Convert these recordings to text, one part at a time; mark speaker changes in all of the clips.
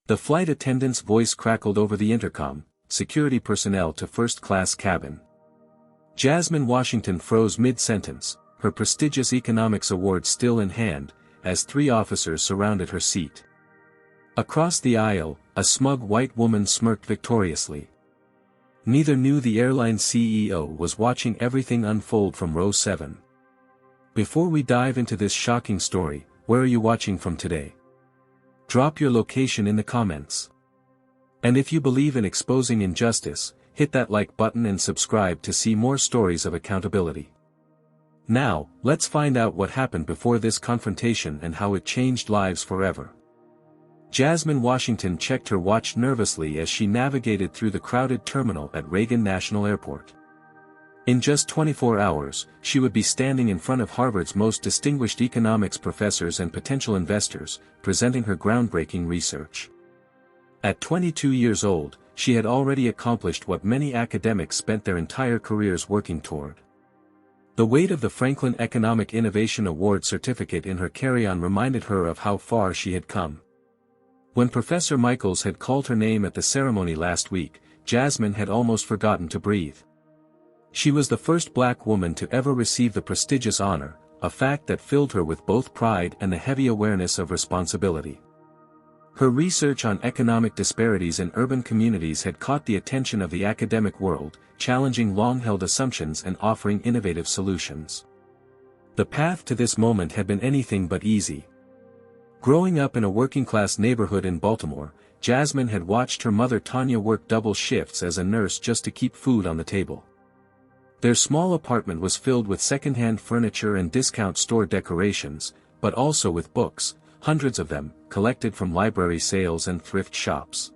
Speaker 1: The flight attendant's voice crackled over the intercom, "Security personnel to first-class cabin." Jasmine Washington froze mid-sentence, her prestigious economics award still in hand, as 3 officers surrounded her seat. Across the aisle, a smug white woman smirked victoriously. Neither knew the airline CEO was watching everything unfold from row 7. Before we dive into this shocking story, where are you watching from today? Drop your location in the comments. And if you believe in exposing injustice, hit that like button and subscribe to see more stories of accountability. Now, let's find out what happened before this confrontation and how it changed lives forever. Jasmine Washington checked her watch nervously as she navigated through the crowded terminal at Reagan National Airport. In just 24 hours, she would be standing in front of Harvard's most distinguished economics professors and potential investors, presenting her groundbreaking research. At 22 years old, she had already accomplished what many academics spent their entire careers working toward. The weight of the Franklin Economic Innovation Award certificate in her carry-on reminded her of how far she had come. When Professor Michaels had called her name at the ceremony last week, Jasmine had almost forgotten to breathe. She was the first black woman to ever receive the prestigious honor, a fact that filled her with both pride and a heavy awareness of responsibility. Her research on economic disparities in urban communities had caught the attention of the academic world, challenging long-held assumptions and offering innovative solutions. The path to this moment had been anything but easy. Growing up in a working-class neighborhood in Baltimore, Jasmine had watched her mother Tanya work double shifts as a nurse just to keep food on the table. Their small apartment was filled with second-hand furniture and discount store decorations, but also with books, hundreds of them, collected from library sales and thrift shops.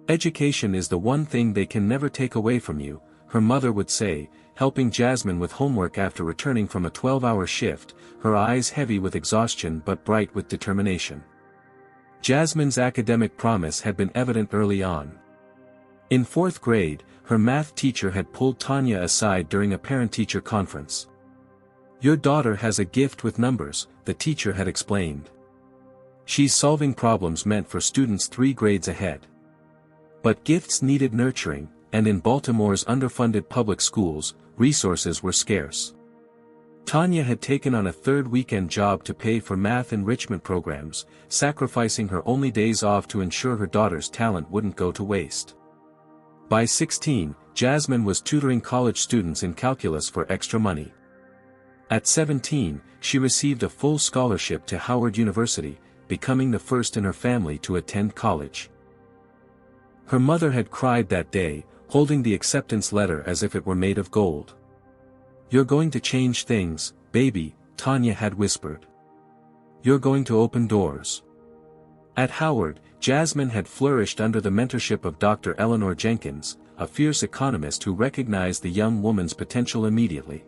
Speaker 1: "Education is the one thing they can never take away from you," her mother would say, helping Jasmine with homework after returning from a 12-hour shift, her eyes heavy with exhaustion but bright with determination. Jasmine's academic promise had been evident early on. In 4th grade, her math teacher had pulled Tanya aside during a parent-teacher conference. "Your daughter has a gift with numbers," the teacher had explained. "She's solving problems meant for students 3 grades ahead." But gifts needed nurturing, and in Baltimore's underfunded public schools, resources were scarce. Tanya had taken on a 3rd weekend job to pay for math enrichment programs, sacrificing her only days off to ensure her daughter's talent wouldn't go to waste. By 16, Jasmine was tutoring college students in calculus for extra money. At 17, she received a full scholarship to Howard University, becoming the first in her family to attend college. Her mother had cried that day, holding the acceptance letter as if it were made of gold. "You're going to change things, baby," Tanya had whispered. "You're going to open doors." At Howard, Jasmine had flourished under the mentorship of Dr. Eleanor Jenkins, a fierce economist who recognized the young woman's potential immediately.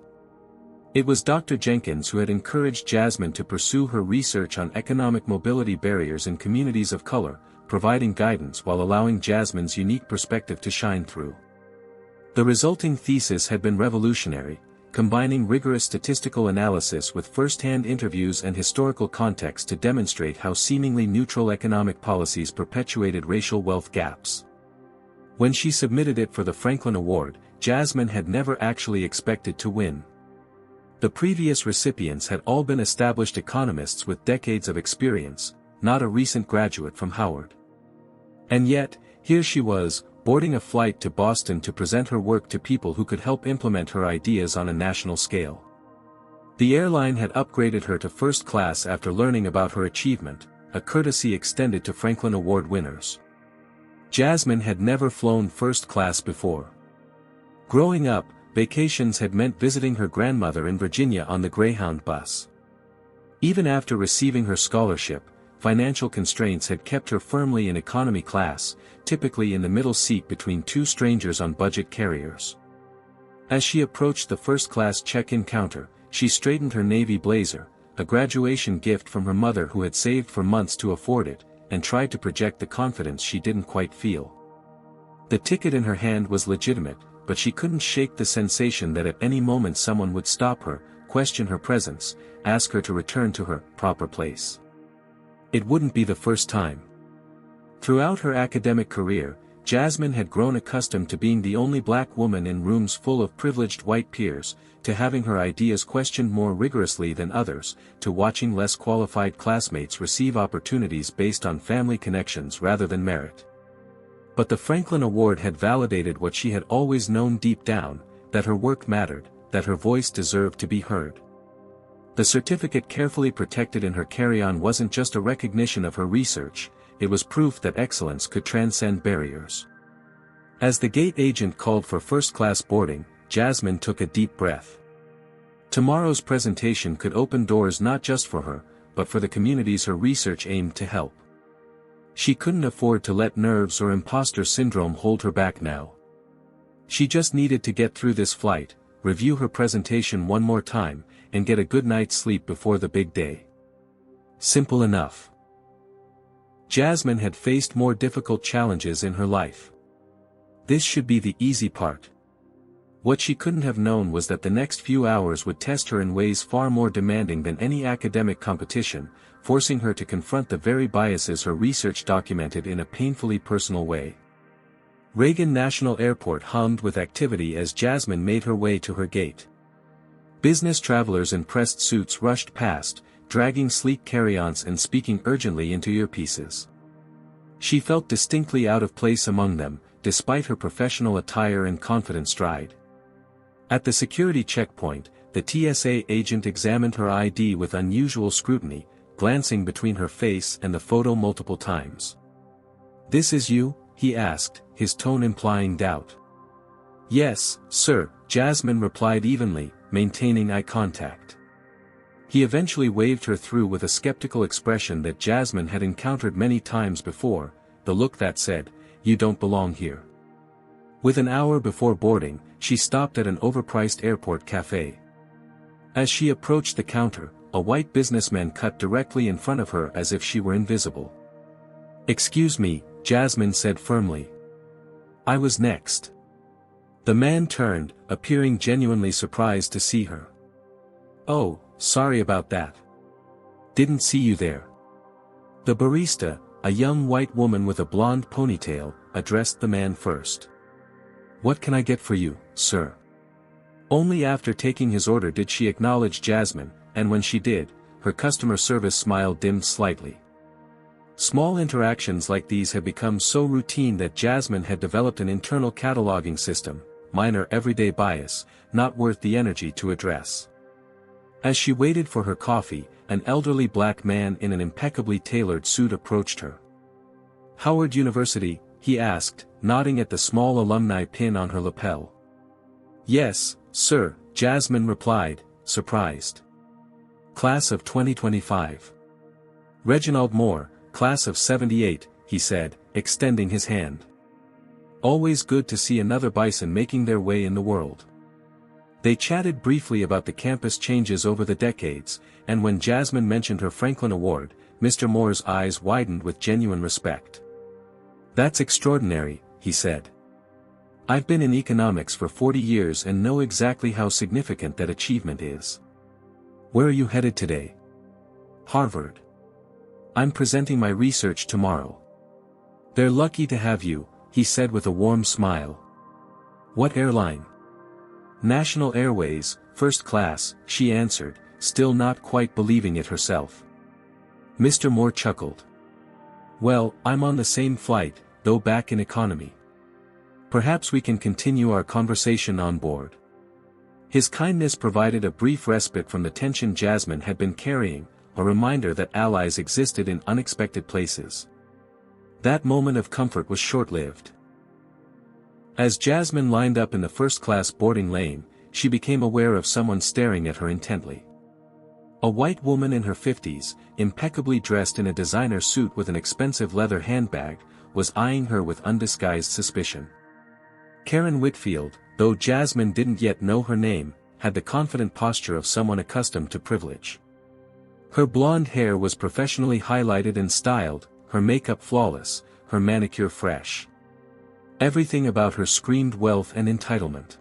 Speaker 1: It was Dr. Jenkins who had encouraged Jasmine to pursue her research on economic mobility barriers in communities of color, providing guidance while allowing Jasmine's unique perspective to shine through. The resulting thesis had been revolutionary, combining rigorous statistical analysis with first-hand interviews and historical context to demonstrate how seemingly neutral economic policies perpetuated racial wealth gaps. When she submitted it for the Franklin Award, Jasmine had never actually expected to win. The previous recipients had all been established economists with decades of experience, not a recent graduate from Howard. And yet, here she was, boarding a flight to Boston to present her work to people who could help implement her ideas on a national scale. The airline had upgraded her to first class after learning about her achievement, a courtesy extended to Franklin Award winners. Jasmine had never flown first class before. Growing up, vacations had meant visiting her grandmother in Virginia on the Greyhound bus. Even after receiving her scholarship, financial constraints had kept her firmly in economy class, typically in the middle seat between 2 strangers on budget carriers. As she approached the first-class check-in counter, she straightened her navy blazer, a graduation gift from her mother who had saved for months to afford it, and tried to project the confidence she didn't quite feel. The ticket in her hand was legitimate, but she couldn't shake the sensation that at any moment someone would stop her, question her presence, ask her to return to her proper place. It wouldn't be the first time. Throughout her academic career, Jasmine had grown accustomed to being the only black woman in rooms full of privileged white peers, to having her ideas questioned more rigorously than others, to watching less qualified classmates receive opportunities based on family connections rather than merit. But the Franklin Award had validated what she had always known deep down, that her work mattered, that her voice deserved to be heard. The certificate carefully protected in her carry-on wasn't just a recognition of her research, it was proof that excellence could transcend barriers. As the gate agent called for first-class boarding, Jasmine took a deep breath. Tomorrow's presentation could open doors not just for her, but for the communities her research aimed to help. She couldn't afford to let nerves or imposter syndrome hold her back now. She just needed to get through this flight, review her presentation one more time, and get a good night's sleep before the big day. Simple enough. Jasmine had faced more difficult challenges in her life. This should be the easy part. What she couldn't have known was that the next few hours would test her in ways far more demanding than any academic competition, forcing her to confront the very biases her research documented in a painfully personal way. Reagan National Airport hummed with activity as Jasmine made her way to her gate. Business travelers in pressed suits rushed past, dragging sleek carry-ons and speaking urgently into earpieces. She felt distinctly out of place among them, despite her professional attire and confident stride. At the security checkpoint, the TSA agent examined her ID with unusual scrutiny, glancing between her face and the photo multiple times. "This is you?" he asked, his tone implying doubt. "Yes, sir," Jasmine replied evenly, maintaining eye contact. He eventually waved her through with a skeptical expression that Jasmine had encountered many times before, the look that said, "You don't belong here." With an hour before boarding, she stopped at an overpriced airport cafe. As she approached the counter, a white businessman cut directly in front of her as if she were invisible. "Excuse me," Jasmine said firmly. "I was next." The man turned, appearing genuinely surprised to see her. "Oh, sorry about that. Didn't see you there." The barista, a young white woman with a blonde ponytail, addressed the man first. "What can I get for you, sir?" Only after taking his order did she acknowledge Jasmine, and when she did, her customer service smile dimmed slightly. Small interactions like these had become so routine that Jasmine had developed an internal cataloging system, minor everyday bias, not worth the energy to address. As she waited for her coffee, an elderly black man in an impeccably tailored suit approached her. "Howard University?" he asked, nodding at the small alumni pin on her lapel. "Yes, sir," Jasmine replied, surprised. "Class of 2025. Reginald Moore, class of 78, he said, extending his hand. "Always good to see another bison making their way in the world." They chatted briefly about the campus changes over the decades, and when Jasmine mentioned her Franklin Award, Mr. Moore's eyes widened with genuine respect. "That's extraordinary," he said. "I've been in economics for 40 years and know exactly how significant that achievement is." "Where are you headed today?" "Harvard. I'm presenting my research tomorrow." "They're lucky to have you," he said with a warm smile. "What airline?" "National Airways, first class," she answered, still not quite believing it herself. Mr. Moore chuckled. "Well, I'm on the same flight, though back in economy. Perhaps we can continue our conversation on board." His kindness provided a brief respite from the tension Jasmine had been carrying, a reminder that allies existed in unexpected places. That moment of comfort was short-lived. As Jasmine lined up in the first-class boarding lane, she became aware of someone staring at her intently. A white woman in her 50s, impeccably dressed in a designer suit with an expensive leather handbag, was eyeing her with undisguised suspicion. Karen Whitfield, though Jasmine didn't yet know her name, had the confident posture of someone accustomed to privilege. Her blonde hair was professionally highlighted and styled, her makeup flawless, her manicure fresh. Everything about her screamed wealth and entitlement.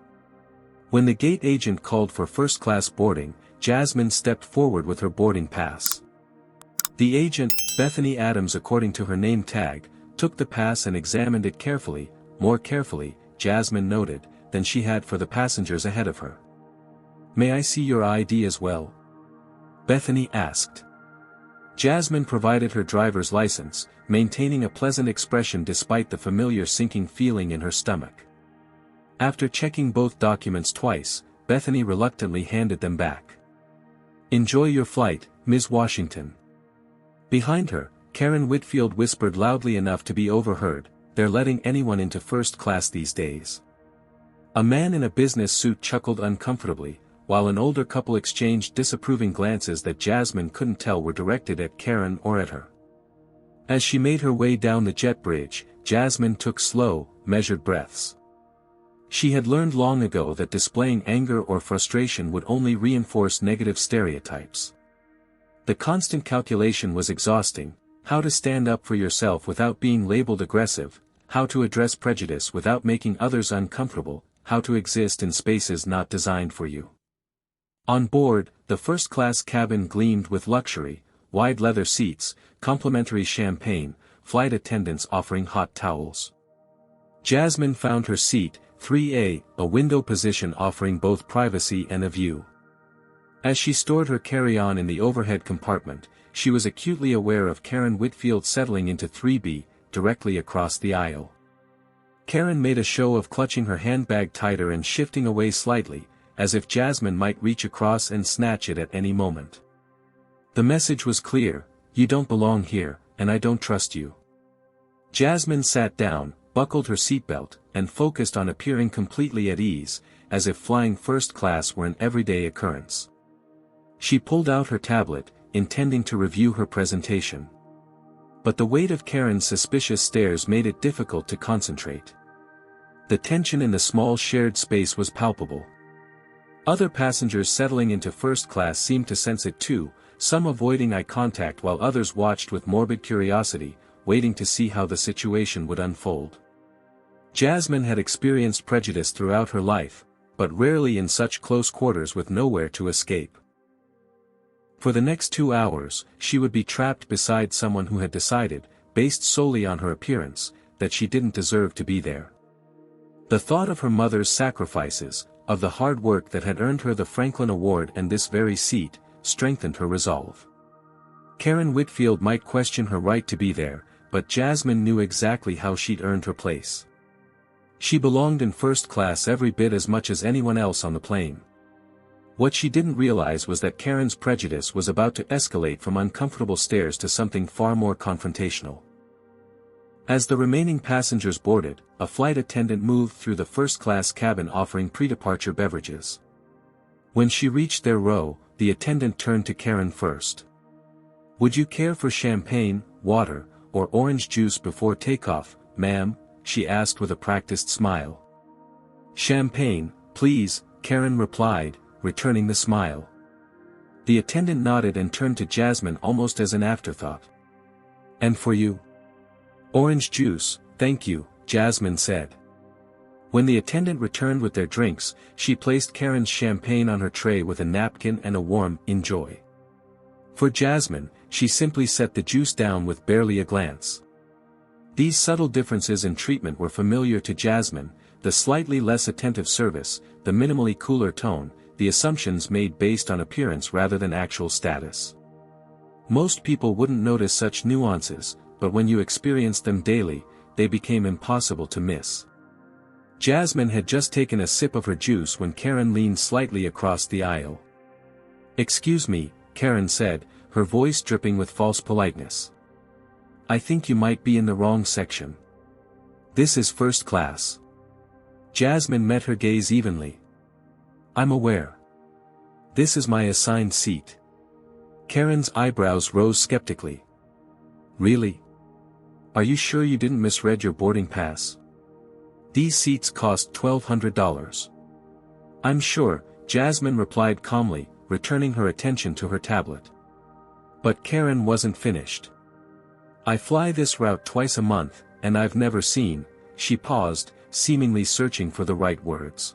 Speaker 1: When the gate agent called for first-class boarding, Jasmine stepped forward with her boarding pass. The agent, Bethany Adams according to her name tag, took the pass and examined it carefully, more carefully, Jasmine noted, than she had for the passengers ahead of her. "May I see your ID as well?" Bethany asked. Jasmine provided her driver's license, maintaining a pleasant expression despite the familiar sinking feeling in her stomach. After checking both documents twice, Bethany reluctantly handed them back. "Enjoy your flight, Ms. Washington." Behind her, Karen Whitfield whispered loudly enough to be overheard, "They're letting anyone into first class these days." A man in a business suit chuckled uncomfortably, while an older couple exchanged disapproving glances that Jasmine couldn't tell were directed at Karen or at her. As she made her way down the jet bridge, Jasmine took slow, measured breaths. She had learned long ago that displaying anger or frustration would only reinforce negative stereotypes. The constant calculation was exhausting: how to stand up for yourself without being labeled aggressive, how to address prejudice without making others uncomfortable, how to exist in spaces not designed for you. On board, the first-class cabin gleamed with luxury: wide leather seats, complimentary champagne, flight attendants offering hot towels. Jasmine found her seat, 3A, a window position offering both privacy and a view. As she stored her carry-on in the overhead compartment, she was acutely aware of Karen Whitfield settling into 3B, directly across the aisle. Karen made a show of clutching her handbag tighter and shifting away slightly, as if Jasmine might reach across and snatch it at any moment. The message was clear: "You don't belong here, and I don't trust you." Jasmine sat down, buckled her seatbelt, and focused on appearing completely at ease, as if flying first class were an everyday occurrence. She pulled out her tablet, intending to review her presentation. But the weight of Karen's suspicious stares made it difficult to concentrate. The tension in the small shared space was palpable. Other passengers settling into first class seemed to sense it too, some avoiding eye contact while others watched with morbid curiosity, waiting to see how the situation would unfold. Jasmine had experienced prejudice throughout her life, but rarely in such close quarters with nowhere to escape. For the next 2 hours, she would be trapped beside someone who had decided, based solely on her appearance, that she didn't deserve to be there. The thought of her mother's sacrifices, of the hard work that had earned her the Franklin Award and this very seat, strengthened her resolve. Karen Whitfield might question her right to be there, but Jasmine knew exactly how she'd earned her place. She belonged in first class every bit as much as anyone else on the plane. What she didn't realize was that Karen's prejudice was about to escalate from uncomfortable stares to something far more confrontational. As the remaining passengers boarded, a flight attendant moved through the first-class cabin offering pre-departure beverages. When she reached their row, the attendant turned to Karen first. "Would you care for champagne, water, or orange juice before takeoff, ma'am?" she asked with a practiced smile. "Champagne, please," Karen replied, returning the smile. The attendant nodded and turned to Jasmine almost as an afterthought. "And for you?" "Orange juice, thank you," Jasmine said. When the attendant returned with their drinks, she placed Karen's champagne on her tray with a napkin and a warm "enjoy." For Jasmine, she simply set the juice down with barely a glance. These subtle differences in treatment were familiar to Jasmine: the slightly less attentive service, the minimally cooler tone, the assumptions made based on appearance rather than actual status. Most people wouldn't notice such nuances, but when you experienced them daily, they became impossible to miss. Jasmine had just taken a sip of her juice when Karen leaned slightly across the aisle. "Excuse me," Karen said, her voice dripping with false politeness. "I think you might be in the wrong section. This is first class." Jasmine met her gaze evenly. "I'm aware. This is my assigned seat." Karen's eyebrows rose skeptically. "Really? Are you sure you didn't misread your boarding pass? These seats cost $1,200. "I'm sure," Jasmine replied calmly, returning her attention to her tablet. But Karen wasn't finished. "I fly this route twice a month, and I've never seen," she paused, seemingly searching for the right words.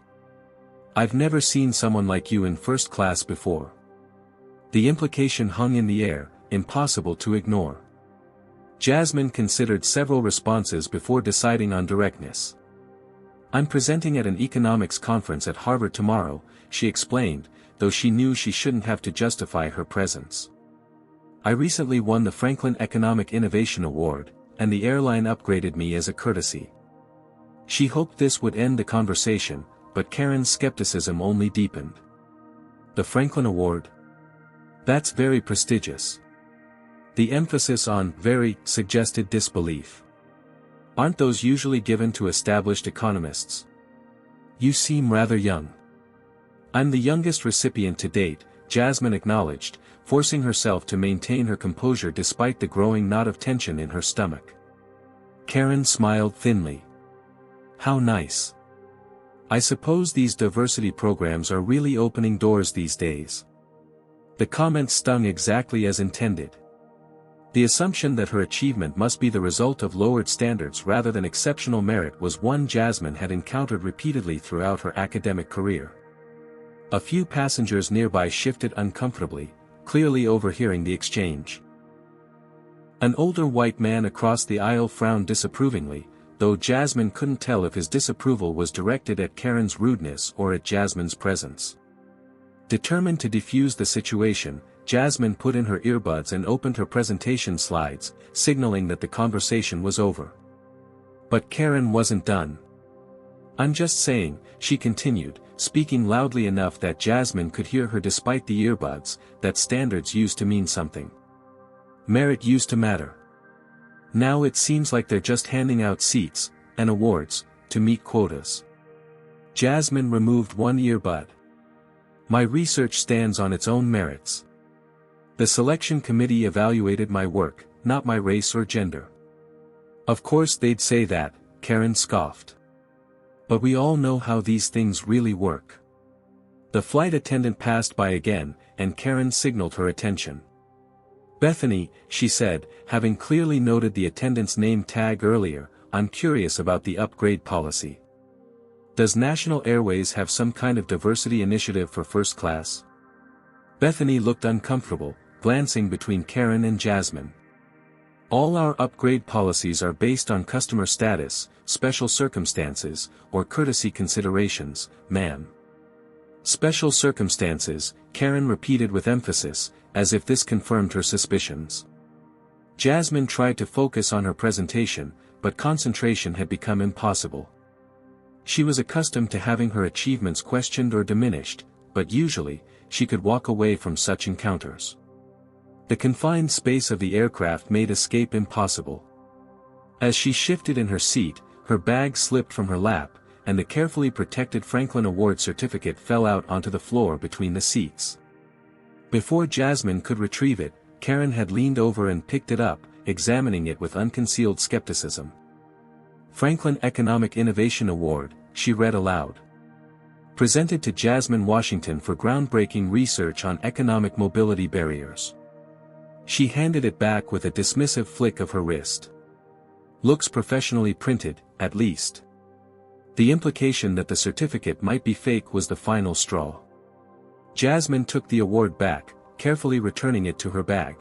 Speaker 1: "I've never seen someone like you in first class before." The implication hung in the air, impossible to ignore. Jasmine considered several responses before deciding on directness. "I'm presenting at an economics conference at Harvard tomorrow," she explained, though she knew she shouldn't have to justify her presence. "I recently won the Franklin Economic Innovation Award, and the airline upgraded me as a courtesy." She hoped this would end the conversation, but Karen's skepticism only deepened. "The Franklin Award? That's very prestigious." The emphasis on "very" suggested disbelief. "Aren't those usually given to established economists? You seem rather young." "I'm the youngest recipient to date," Jasmine acknowledged, forcing herself to maintain her composure despite the growing knot of tension in her stomach. Karen smiled thinly. "How nice. I suppose these diversity programs are really opening doors these days." The comment stung exactly as intended. The assumption that her achievement must be the result of lowered standards rather than exceptional merit was one Jasmine had encountered repeatedly throughout her academic career. A few passengers nearby shifted uncomfortably, clearly overhearing the exchange. An older white man across the aisle frowned disapprovingly, though Jasmine couldn't tell if his disapproval was directed at Karen's rudeness or at Jasmine's presence. Determined to defuse the situation, Jasmine put in her earbuds and opened her presentation slides, signaling that the conversation was over. But Karen wasn't done. "I'm just saying," she continued, speaking loudly enough that Jasmine could hear her despite the earbuds, "that standards used to mean something. Merit used to matter. Now it seems like they're just handing out seats, and awards, to meet quotas." Jasmine removed one earbud. "My research stands on its own merits. The selection committee evaluated my work, not my race or gender." "Of course they'd say that," Karen scoffed. "But we all know how these things really work." The flight attendant passed by again, and Karen signaled her attention. "Bethany," she said, having clearly noted the attendant's name tag earlier, "I'm curious about the upgrade policy. Does National Airways have some kind of diversity initiative for first class?" Bethany looked uncomfortable, glancing between Karen and Jasmine. "All our upgrade policies are based on customer status, special circumstances, or courtesy considerations, ma'am." "Special circumstances," Karen repeated with emphasis, as if this confirmed her suspicions. Jasmine tried to focus on her presentation, but concentration had become impossible. She was accustomed to having her achievements questioned or diminished, but usually, she could walk away from such encounters. The confined space of the aircraft made escape impossible. As she shifted in her seat, her bag slipped from her lap, and the carefully protected Franklin Award certificate fell out onto the floor between the seats. Before Jasmine could retrieve it, Karen had leaned over and picked it up, examining it with unconcealed skepticism. "Franklin Economic Innovation Award," she read aloud. "Presented to Jasmine Washington for groundbreaking research on economic mobility barriers." She handed it back with a dismissive flick of her wrist. "Looks professionally printed, at least." The implication that the certificate might be fake was the final straw. Jasmine took the award back, carefully returning it to her bag.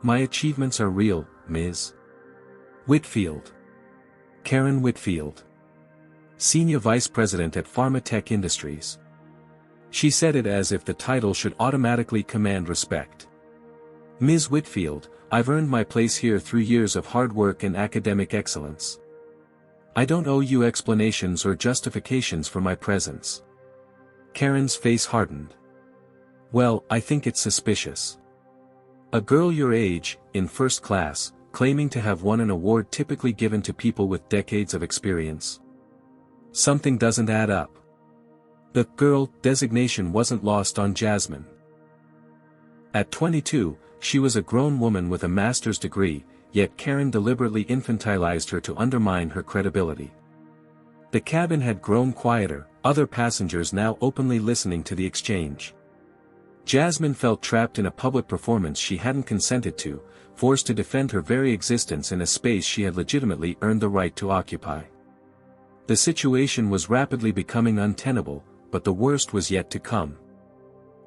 Speaker 1: "My achievements are real, Ms. Whitfield. Karen Whitfield. Senior Vice President at Pharmatech Industries." She said it as if the title should automatically command respect. "Ms. Whitfield, I've earned my place here through years of hard work and academic excellence. I don't owe you explanations or justifications for my presence." Karen's face hardened. "Well, I think it's suspicious. A girl your age, in first class, claiming to have won an award typically given to people with decades of experience. Something doesn't add up." The "girl" designation wasn't lost on Jasmine. At 22, she was a grown woman with a master's degree, yet Karen deliberately infantilized her to undermine her credibility. The cabin had grown quieter, other passengers now openly listening to the exchange. Jasmine felt trapped in a public performance she hadn't consented to, forced to defend her very existence in a space she had legitimately earned the right to occupy. The situation was rapidly becoming untenable, but the worst was yet to come.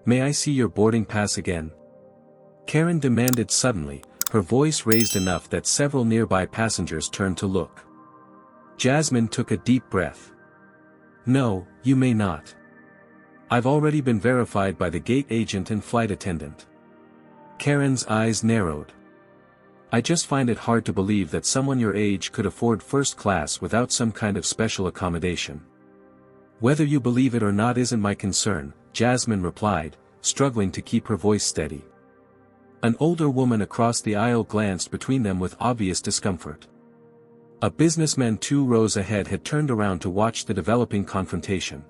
Speaker 1: "May I see your boarding pass again?" Karen demanded suddenly, her voice raised enough that several nearby passengers turned to look. Jasmine took a deep breath. "No, you may not. I've already been verified by the gate agent and flight attendant." Karen's eyes narrowed. "I just find it hard to believe that someone your age could afford first class without some kind of special accommodation." "Whether you believe it or not isn't my concern," Jasmine replied, struggling to keep her voice steady. An older woman across the aisle glanced between them with obvious discomfort. A businessman 2 rows ahead had turned around to watch the developing confrontation.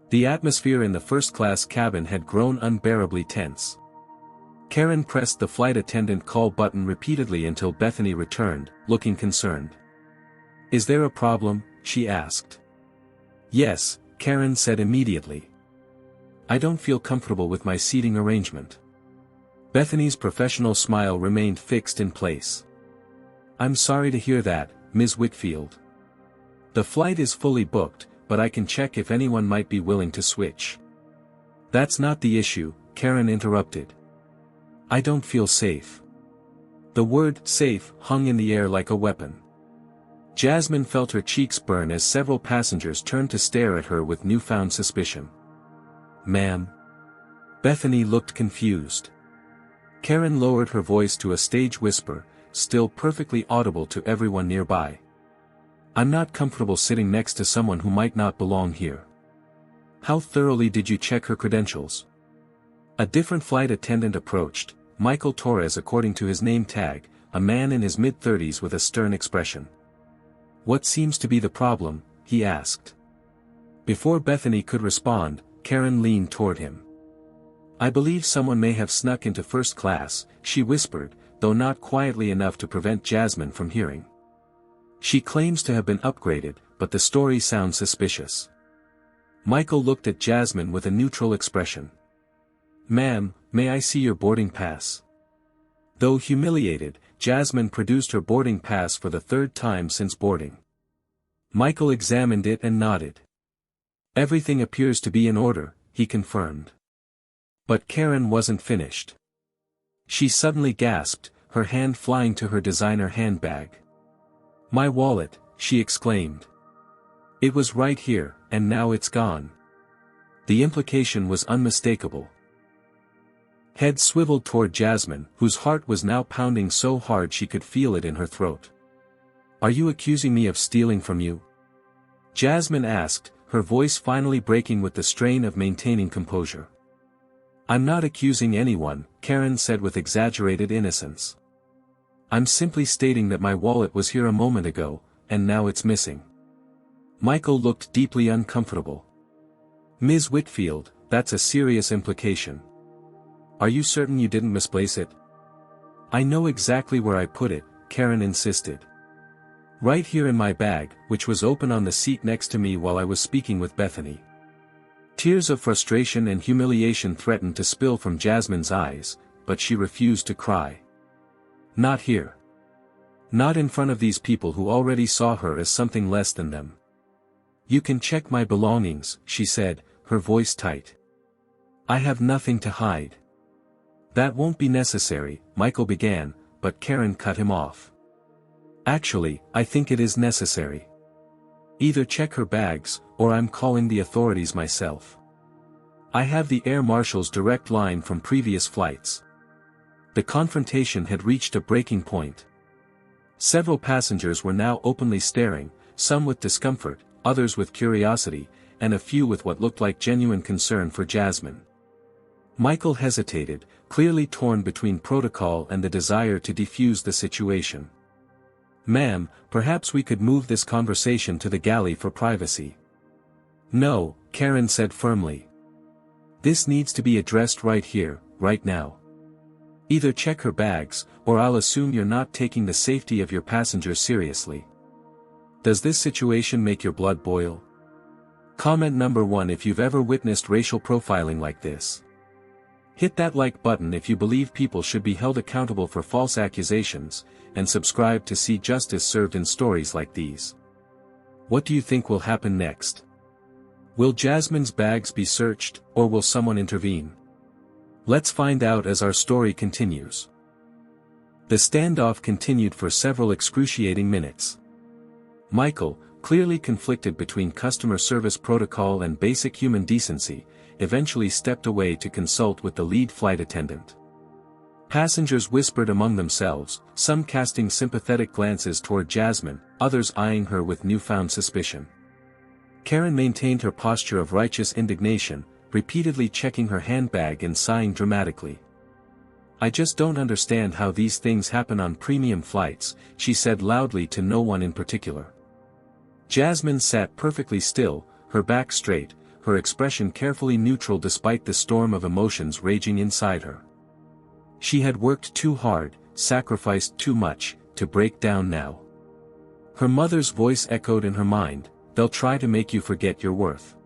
Speaker 1: The atmosphere in the first-class cabin had grown unbearably tense. Karen pressed the flight attendant call button repeatedly until Bethany returned, looking concerned. "Is there a problem?" she asked. "Yes," Karen said immediately. "I don't feel comfortable with my seating arrangement." Bethany's professional smile remained fixed in place. "I'm sorry to hear that, Ms. Whitfield. The flight is fully booked, but I can check if anyone might be willing to switch." "That's not the issue," Karen interrupted. "I don't feel safe." The word "safe" hung in the air like a weapon. Jasmine felt her cheeks burn as several passengers turned to stare at her with newfound suspicion. "Ma'am?" Bethany looked confused. Karen lowered her voice to a stage whisper, still perfectly audible to everyone nearby. "I'm not comfortable sitting next to someone who might not belong here." "How thoroughly did you check her credentials?" A different flight attendant approached, Michael Torres according to his name tag, a man in his mid-30s with a stern expression. "What seems to be the problem?" he asked. Before Bethany could respond, Karen leaned toward him. "I believe someone may have snuck into first class," she whispered, though not quietly enough to prevent Jasmine from hearing. "She claims to have been upgraded, but the story sounds suspicious." Michael looked at Jasmine with a neutral expression. "Ma'am, may I see your boarding pass?" Though humiliated, Jasmine produced her boarding pass for the 3rd time since boarding. Michael examined it and nodded. "Everything appears to be in order," he confirmed. But Karen wasn't finished. She suddenly gasped, her hand flying to her designer handbag. "My wallet," she exclaimed. "It was right here, and now it's gone." The implication was unmistakable. Head swiveled toward Jasmine, whose heart was now pounding so hard she could feel it in her throat. "Are you accusing me of stealing from you?" Jasmine asked, her voice finally breaking with the strain of maintaining composure. "I'm not accusing anyone," Karen said with exaggerated innocence. "I'm simply stating that my wallet was here a moment ago, and now it's missing." Michael looked deeply uncomfortable. "Ms. Whitfield, that's a serious implication. Are you certain you didn't misplace it?" "I know exactly where I put it," Karen insisted. "Right here in my bag, which was open on the seat next to me while I was speaking with Bethany." Tears of frustration and humiliation threatened to spill from Jasmine's eyes, but she refused to cry. "Not here. Not in front of these people who already saw her as something less than them." "You can check my belongings," she said, her voice tight. "I have nothing to hide." "That won't be necessary," Michael began, but Karen cut him off. "Actually, I think it is necessary. Either check her bags, or I'm calling the authorities myself. I have the air marshal's direct line from previous flights." The confrontation had reached a breaking point. Several passengers were now openly staring, some with discomfort, others with curiosity, and a few with what looked like genuine concern for Jasmine. Michael hesitated, clearly torn between protocol and the desire to defuse the situation. "Ma'am, perhaps we could move this conversation to the galley for privacy." "No," Karen said firmly. "This needs to be addressed right here, right now. Either check her bags, or I'll assume you're not taking the safety of your passengers seriously. Does this situation make your blood boil?" Comment number 1 if you've ever witnessed racial profiling like this. Hit that like button if you believe people should be held accountable for false accusations, and subscribe to see justice served in stories like these. What do you think will happen next? Will Jasmine's bags be searched, or will someone intervene? Let's find out as our story continues. The standoff continued for several excruciating minutes. Michael, clearly conflicted between customer service protocol and basic human decency, eventually stepped away to consult with the lead flight attendant. Passengers whispered among themselves, some casting sympathetic glances toward Jasmine, others eyeing her with newfound suspicion. Karen maintained her posture of righteous indignation, repeatedly checking her handbag and sighing dramatically. "I just don't understand how these things happen on premium flights," she said loudly to no one in particular. Jasmine sat perfectly still, her back straight, her expression carefully neutral despite the storm of emotions raging inside her. She had worked too hard, sacrificed too much, to break down now. Her mother's voice echoed in her mind, "They'll try to make you forget your worth.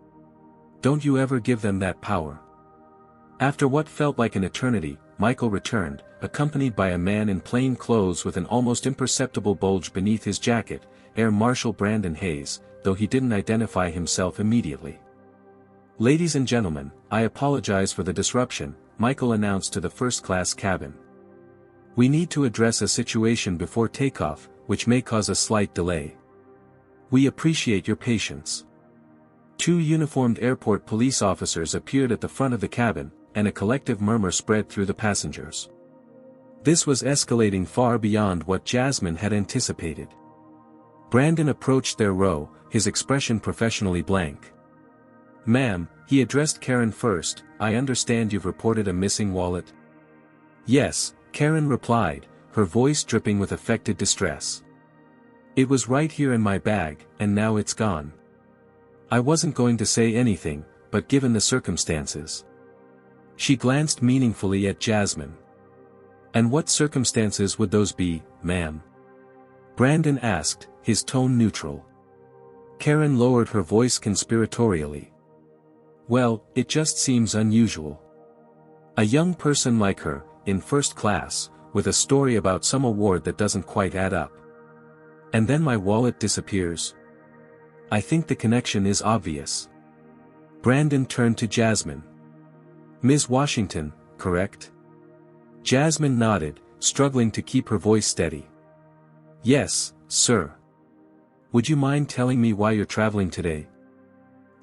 Speaker 1: Don't you ever give them that power." After what felt like an eternity, Michael returned, accompanied by a man in plain clothes with an almost imperceptible bulge beneath his jacket, Air Marshal Brandon Hayes, though he didn't identify himself immediately. "Ladies and gentlemen, I apologize for the disruption," Michael announced to the first-class cabin. "We need to address a situation before takeoff, which may cause a slight delay. We appreciate your patience." Two uniformed airport police officers appeared at the front of the cabin, and a collective murmur spread through the passengers. This was escalating far beyond what Jasmine had anticipated. Brandon approached their row, his expression professionally blank. "Ma'am," he addressed Karen first, "I understand you've reported a missing wallet?" "Yes," Karen replied, her voice dripping with affected distress. "It was right here in my bag, and now it's gone." I wasn't going to say anything, but given the circumstances. She glanced meaningfully at Jasmine. "And what circumstances would those be, ma'am?" Brandon asked, his tone neutral. Karen lowered her voice conspiratorially. "Well, it just seems unusual. A young person like her, in first class, with a story about some award that doesn't quite add up. And then my wallet disappears. I think the connection is obvious." Brandon turned to Jasmine. "Ms. Washington, correct?" Jasmine nodded, struggling to keep her voice steady. "Yes, sir. Would you mind telling me why you're traveling today?"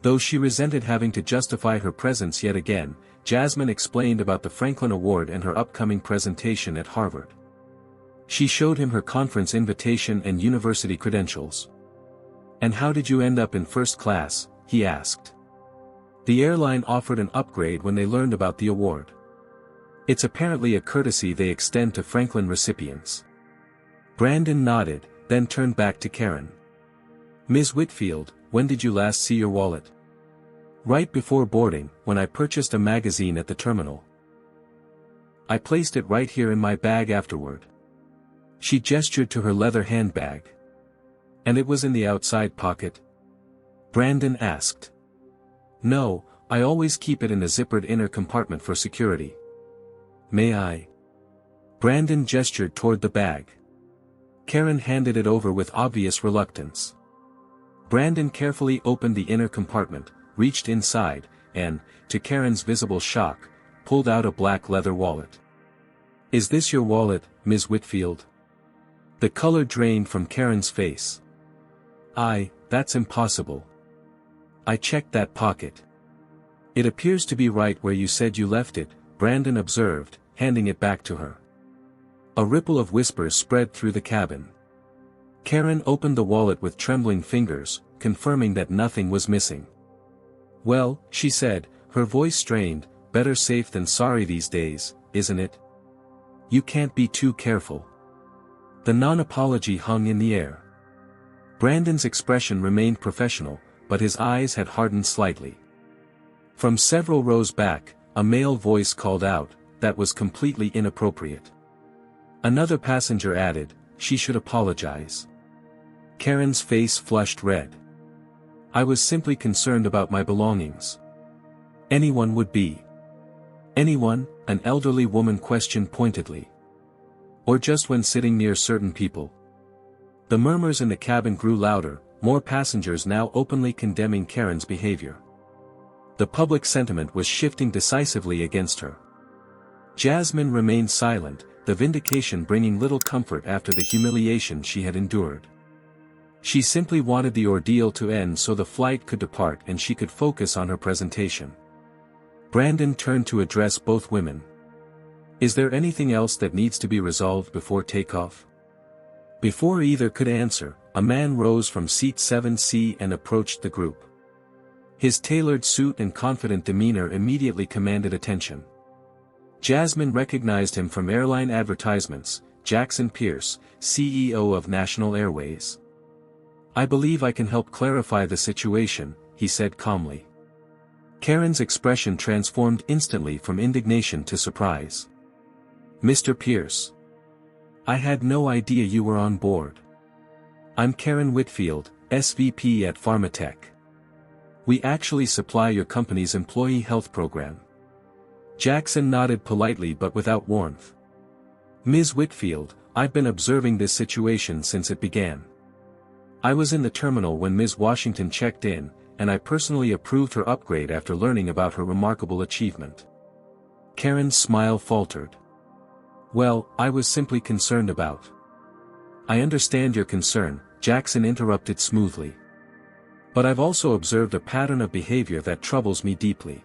Speaker 1: Though she resented having to justify her presence yet again, Jasmine explained about the Franklin Award and her upcoming presentation at Harvard. She showed him her conference invitation and university credentials. "And how did you end up in first class?" he asked. "The airline offered an upgrade when they learned about the award. It's apparently a courtesy they extend to Franklin recipients." Brandon nodded, then turned back to Karen. "Ms. Whitfield, when did you last see your wallet?" "Right before boarding, when I purchased a magazine at the terminal. I placed it right here in my bag afterward." She gestured to her leather handbag. "And it was in the outside pocket?" Brandon asked. "No, I always keep it in a zippered inner compartment for security." "May I?" Brandon gestured toward the bag. Karen handed it over with obvious reluctance. Brandon carefully opened the inner compartment, reached inside, and, to Karen's visible shock, pulled out a black leather wallet. "Is this your wallet, Ms. Whitfield?" The color drained from Karen's face. That's impossible. I checked that pocket. It appears to be right where you said you left it," Brandon observed, handing it back to her. A ripple of whispers spread through the cabin. Karen opened the wallet with trembling fingers, confirming that nothing was missing. "Well," she said, her voice strained, "better safe than sorry these days, isn't it? You can't be too careful." The non-apology hung in the air. Brandon's expression remained professional, but his eyes had hardened slightly. From several rows back, a male voice called out, "That was completely inappropriate." Another passenger added, "She should apologize." Karen's face flushed red. "I was simply concerned about my belongings." "Anyone would be." "Anyone?" an elderly woman questioned pointedly. "Or just when sitting near certain people?" The murmurs in the cabin grew louder, more passengers now openly condemning Karen's behavior. The public sentiment was shifting decisively against her. Jasmine remained silent, the vindication bringing little comfort after the humiliation she had endured. She simply wanted the ordeal to end so the flight could depart and she could focus on her presentation. Brandon turned to address both women. "Is there anything else that needs to be resolved before takeoff?" Before either could answer, a man rose from seat 7C and approached the group. His tailored suit and confident demeanor immediately commanded attention. Jasmine recognized him from airline advertisements, Jackson Pierce, CEO of National Airways. "I believe I can help clarify the situation," he said calmly. Karen's expression transformed instantly from indignation to surprise. "Mr. Pierce. I had no idea you were on board. I'm Karen Whitfield, SVP at Pharmatech. We actually supply your company's employee health program." Jackson nodded politely but without warmth. "Ms. Whitfield, I've been observing this situation since it began. I was in the terminal when Ms. Washington checked in, and I personally approved her upgrade after learning about her remarkable achievement." Karen's smile faltered. "Well, I was simply concerned about—" "I understand your concern," Jackson interrupted smoothly. "But I've also observed a pattern of behavior that troubles me deeply."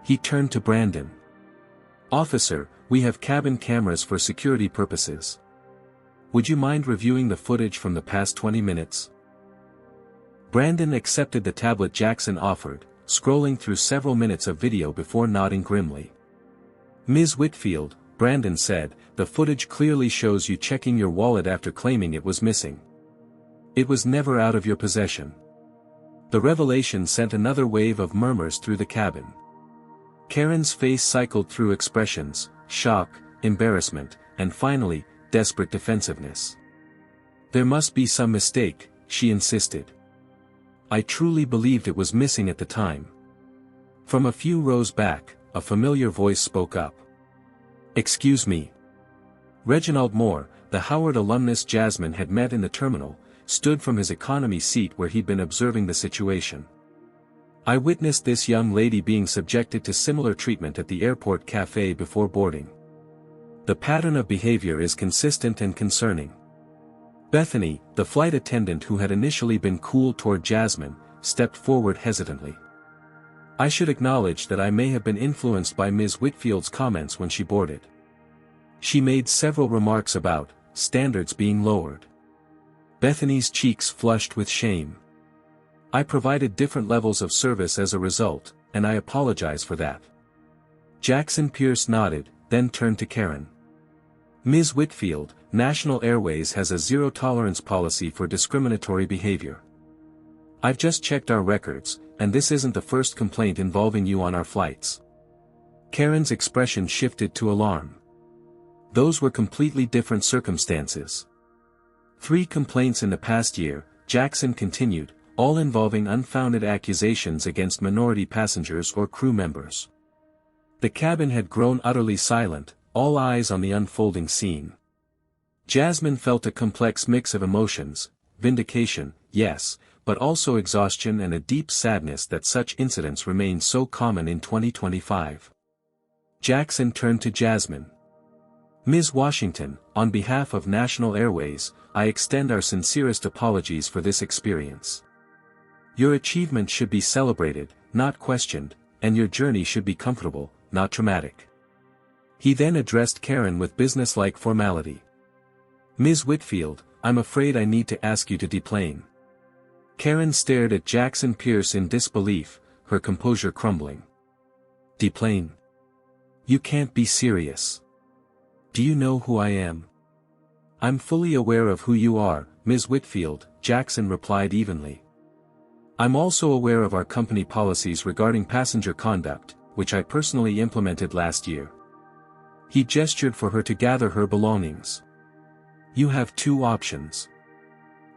Speaker 1: He turned to Brandon. "Officer, we have cabin cameras for security purposes. Would you mind reviewing the footage from the past 20 minutes? Brandon accepted the tablet Jackson offered, scrolling through several minutes of video before nodding grimly. "Ms. Whitfield," Brandon said, "the footage clearly shows you checking your wallet after claiming it was missing. It was never out of your possession." The revelation sent another wave of murmurs through the cabin. Karen's face cycled through expressions: shock, embarrassment, and finally, desperate defensiveness. "There must be some mistake," she insisted. "I truly believed it was missing at the time." From a few rows back, a familiar voice spoke up. "Excuse me." Reginald Moore, the Howard alumnus Jasmine had met in the terminal, stood from his economy seat where he'd been observing the situation. "I witnessed this young lady being subjected to similar treatment at the airport cafe before boarding. The pattern of behavior is consistent and concerning." Bethany, the flight attendant who had initially been cool toward Jasmine, stepped forward hesitantly. "I should acknowledge that I may have been influenced by Ms. Whitfield's comments when she boarded. She made several remarks about standards being lowered." Bethany's cheeks flushed with shame. "I provided different levels of service as a result, and I apologize for that." Jackson Pierce nodded, then turned to Karen. "Ms. Whitfield, National Airways has a zero-tolerance policy for discriminatory behavior. I've just checked our records, and this isn't the first complaint involving you on our flights." Karen's expression shifted to alarm. Those were completely different circumstances. 3 complaints in the past year, Jackson continued, all involving unfounded accusations against minority passengers or crew members. The cabin had grown utterly silent, all eyes on the unfolding scene. Jasmine felt a complex mix of emotions: vindication, yes, but also exhaustion and a deep sadness that such incidents remain so common in 2025. Jackson turned to Jasmine. "Ms. Washington, on behalf of National Airways, I extend our sincerest apologies for this experience. Your achievement should be celebrated, not questioned, and your journey should be comfortable, not traumatic." He then addressed Karen with businesslike formality. "Ms. Whitfield, I'm afraid I need to ask you to deplane." Karen stared at Jackson Pierce in disbelief, her composure crumbling. "Deplane? You can't be serious. Do you know who I am?" "I'm fully aware of who you are, Ms. Whitfield," Jackson replied evenly. "I'm also aware of our company policies regarding passenger conduct, which I personally implemented last year." He gestured for her to gather her belongings. "You have 2 options.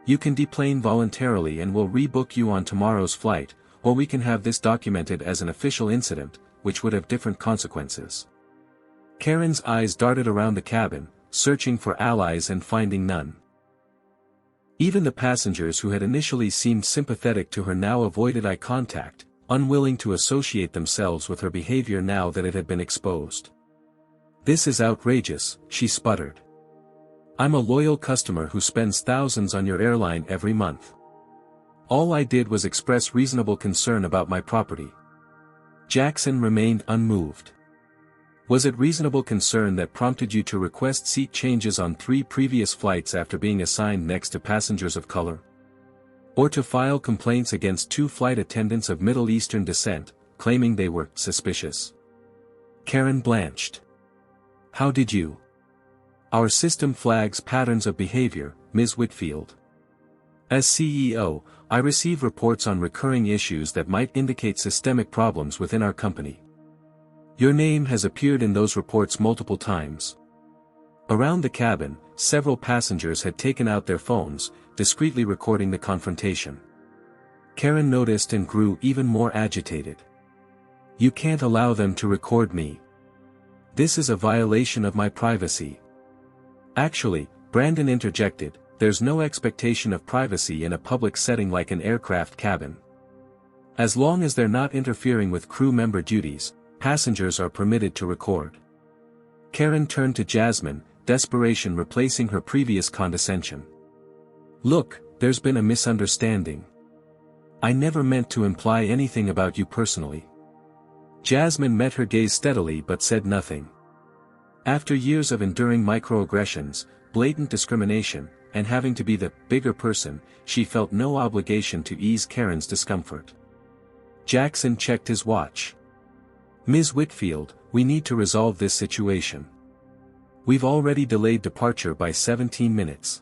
Speaker 1: You can deplane voluntarily and we'll rebook you on tomorrow's flight, or we can have this documented as an official incident, which would have different consequences." Karen's eyes darted around the cabin, searching for allies and finding none. Even the passengers who had initially seemed sympathetic to her now avoided eye contact, unwilling to associate themselves with her behavior now that it had been exposed. "This is outrageous," she sputtered. "I'm a loyal customer who spends thousands on your airline every month. All I did was express reasonable concern about my property." Jackson remained unmoved. "Was it reasonable concern that prompted you to request seat changes on 3 previous flights after being assigned next to passengers of color? Or to file complaints against 2 flight attendants of Middle Eastern descent, claiming they were suspicious?" Karen blanched. "How did you? Our system flags patterns of behavior, Ms. Whitfield. As CEO, I receive reports on recurring issues that might indicate systemic problems within our company. Your name has appeared in those reports multiple times." Around the cabin, several passengers had taken out their phones, discreetly recording the confrontation. Karen noticed and grew even more agitated. "You can't allow them to record me. This is a violation of my privacy." "Actually," Brandon interjected, "there's no expectation of privacy in a public setting like an aircraft cabin. As long as they're not interfering with crew member duties, passengers are permitted to record." Karen turned to Jasmine, desperation replacing her previous condescension. "Look, there's been a misunderstanding. I never meant to imply anything about you personally." Jasmine met her gaze steadily but said nothing. After years of enduring microaggressions, blatant discrimination, and having to be the bigger person, she felt no obligation to ease Karen's discomfort. Jackson checked his watch. "Ms. Whitfield, we need to resolve this situation. We've already delayed departure by 17 minutes.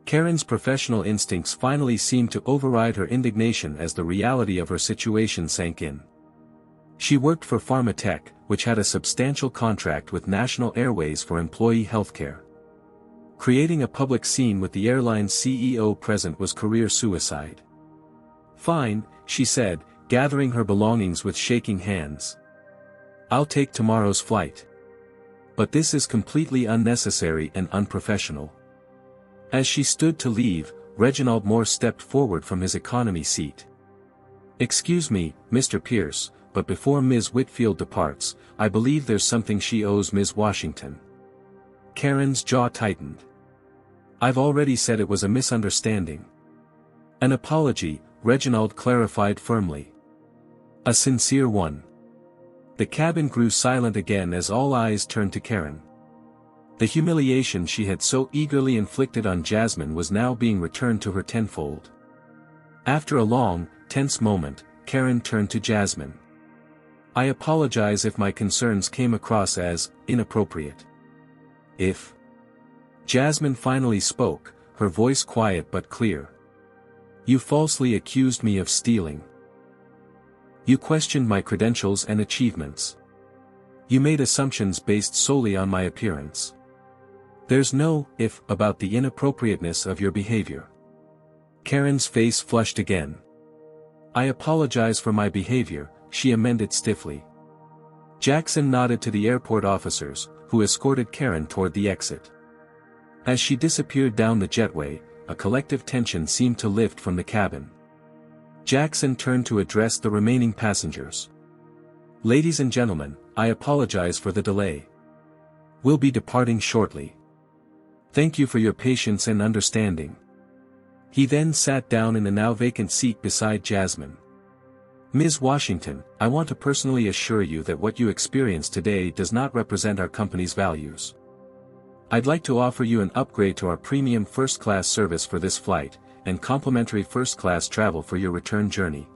Speaker 1: Karen's professional instincts finally seemed to override her indignation as the reality of her situation sank in. She worked for Pharmatech, which had a substantial contract with National Airways for employee healthcare. Creating a public scene with the airline's CEO present was career suicide. "Fine," she said, gathering her belongings with shaking hands. "I'll take tomorrow's flight. But this is completely unnecessary and unprofessional." As she stood to leave, Reginald Moore stepped forward from his economy seat. "Excuse me, Mr. Pierce, but before Ms. Whitfield departs, I believe there's something she owes Ms. Washington." Karen's jaw tightened. "I've already said it was a misunderstanding." "An apology," Reginald clarified firmly. "A sincere one." The cabin grew silent again as all eyes turned to Karen. The humiliation she had so eagerly inflicted on Jasmine was now being returned to her tenfold. After a long, tense moment, Karen turned to Jasmine. "I apologize if my concerns came across as inappropriate. If..." Jasmine finally spoke, her voice quiet but clear. "You falsely accused me of stealing. You questioned my credentials and achievements. You made assumptions based solely on my appearance. There's no if about the inappropriateness of your behavior." Karen's face flushed again. "I apologize for my behavior," she amended stiffly. Jackson nodded to the airport officers, who escorted Karen toward the exit. As she disappeared down the jetway, a collective tension seemed to lift from the cabin. Jackson turned to address the remaining passengers. "Ladies and gentlemen, I apologize for the delay. We'll be departing shortly. Thank you for your patience and understanding." He then sat down in the now vacant seat beside Jasmine. "Ms. Washington, I want to personally assure you that what you experienced today does not represent our company's values. I'd like to offer you an upgrade to our premium first-class service for this flight, and complimentary first-class travel for your return journey."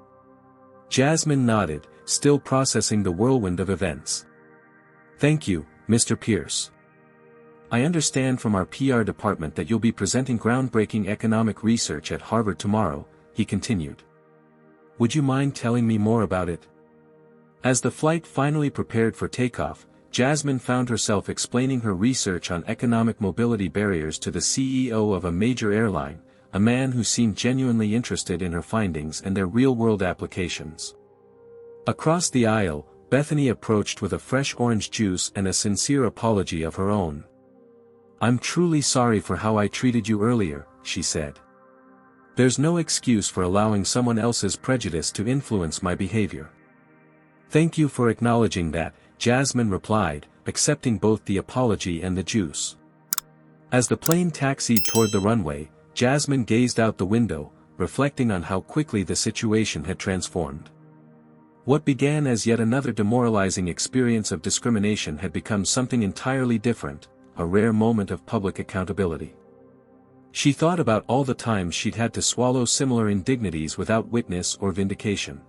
Speaker 1: Jasmine nodded, still processing the whirlwind of events. "Thank you, Mr. Pierce. I understand from our PR department that you'll be presenting groundbreaking economic research at Harvard tomorrow," he continued. "Would you mind telling me more about it?" As the flight finally prepared for takeoff, Jasmine found herself explaining her research on economic mobility barriers to the CEO of a major airline, a man who seemed genuinely interested in her findings and their real-world applications. Across the aisle, Bethany approached with a fresh orange juice and a sincere apology of her own. "I'm truly sorry for how I treated you earlier," she said. "There's no excuse for allowing someone else's prejudice to influence my behavior." "Thank you for acknowledging that," Jasmine replied, accepting both the apology and the juice. As the plane taxied toward the runway, Jasmine gazed out the window, reflecting on how quickly the situation had transformed. What began as yet another demoralizing experience of discrimination had become something entirely different, a rare moment of public accountability. She thought about all the times she'd had to swallow similar indignities without witness or vindication.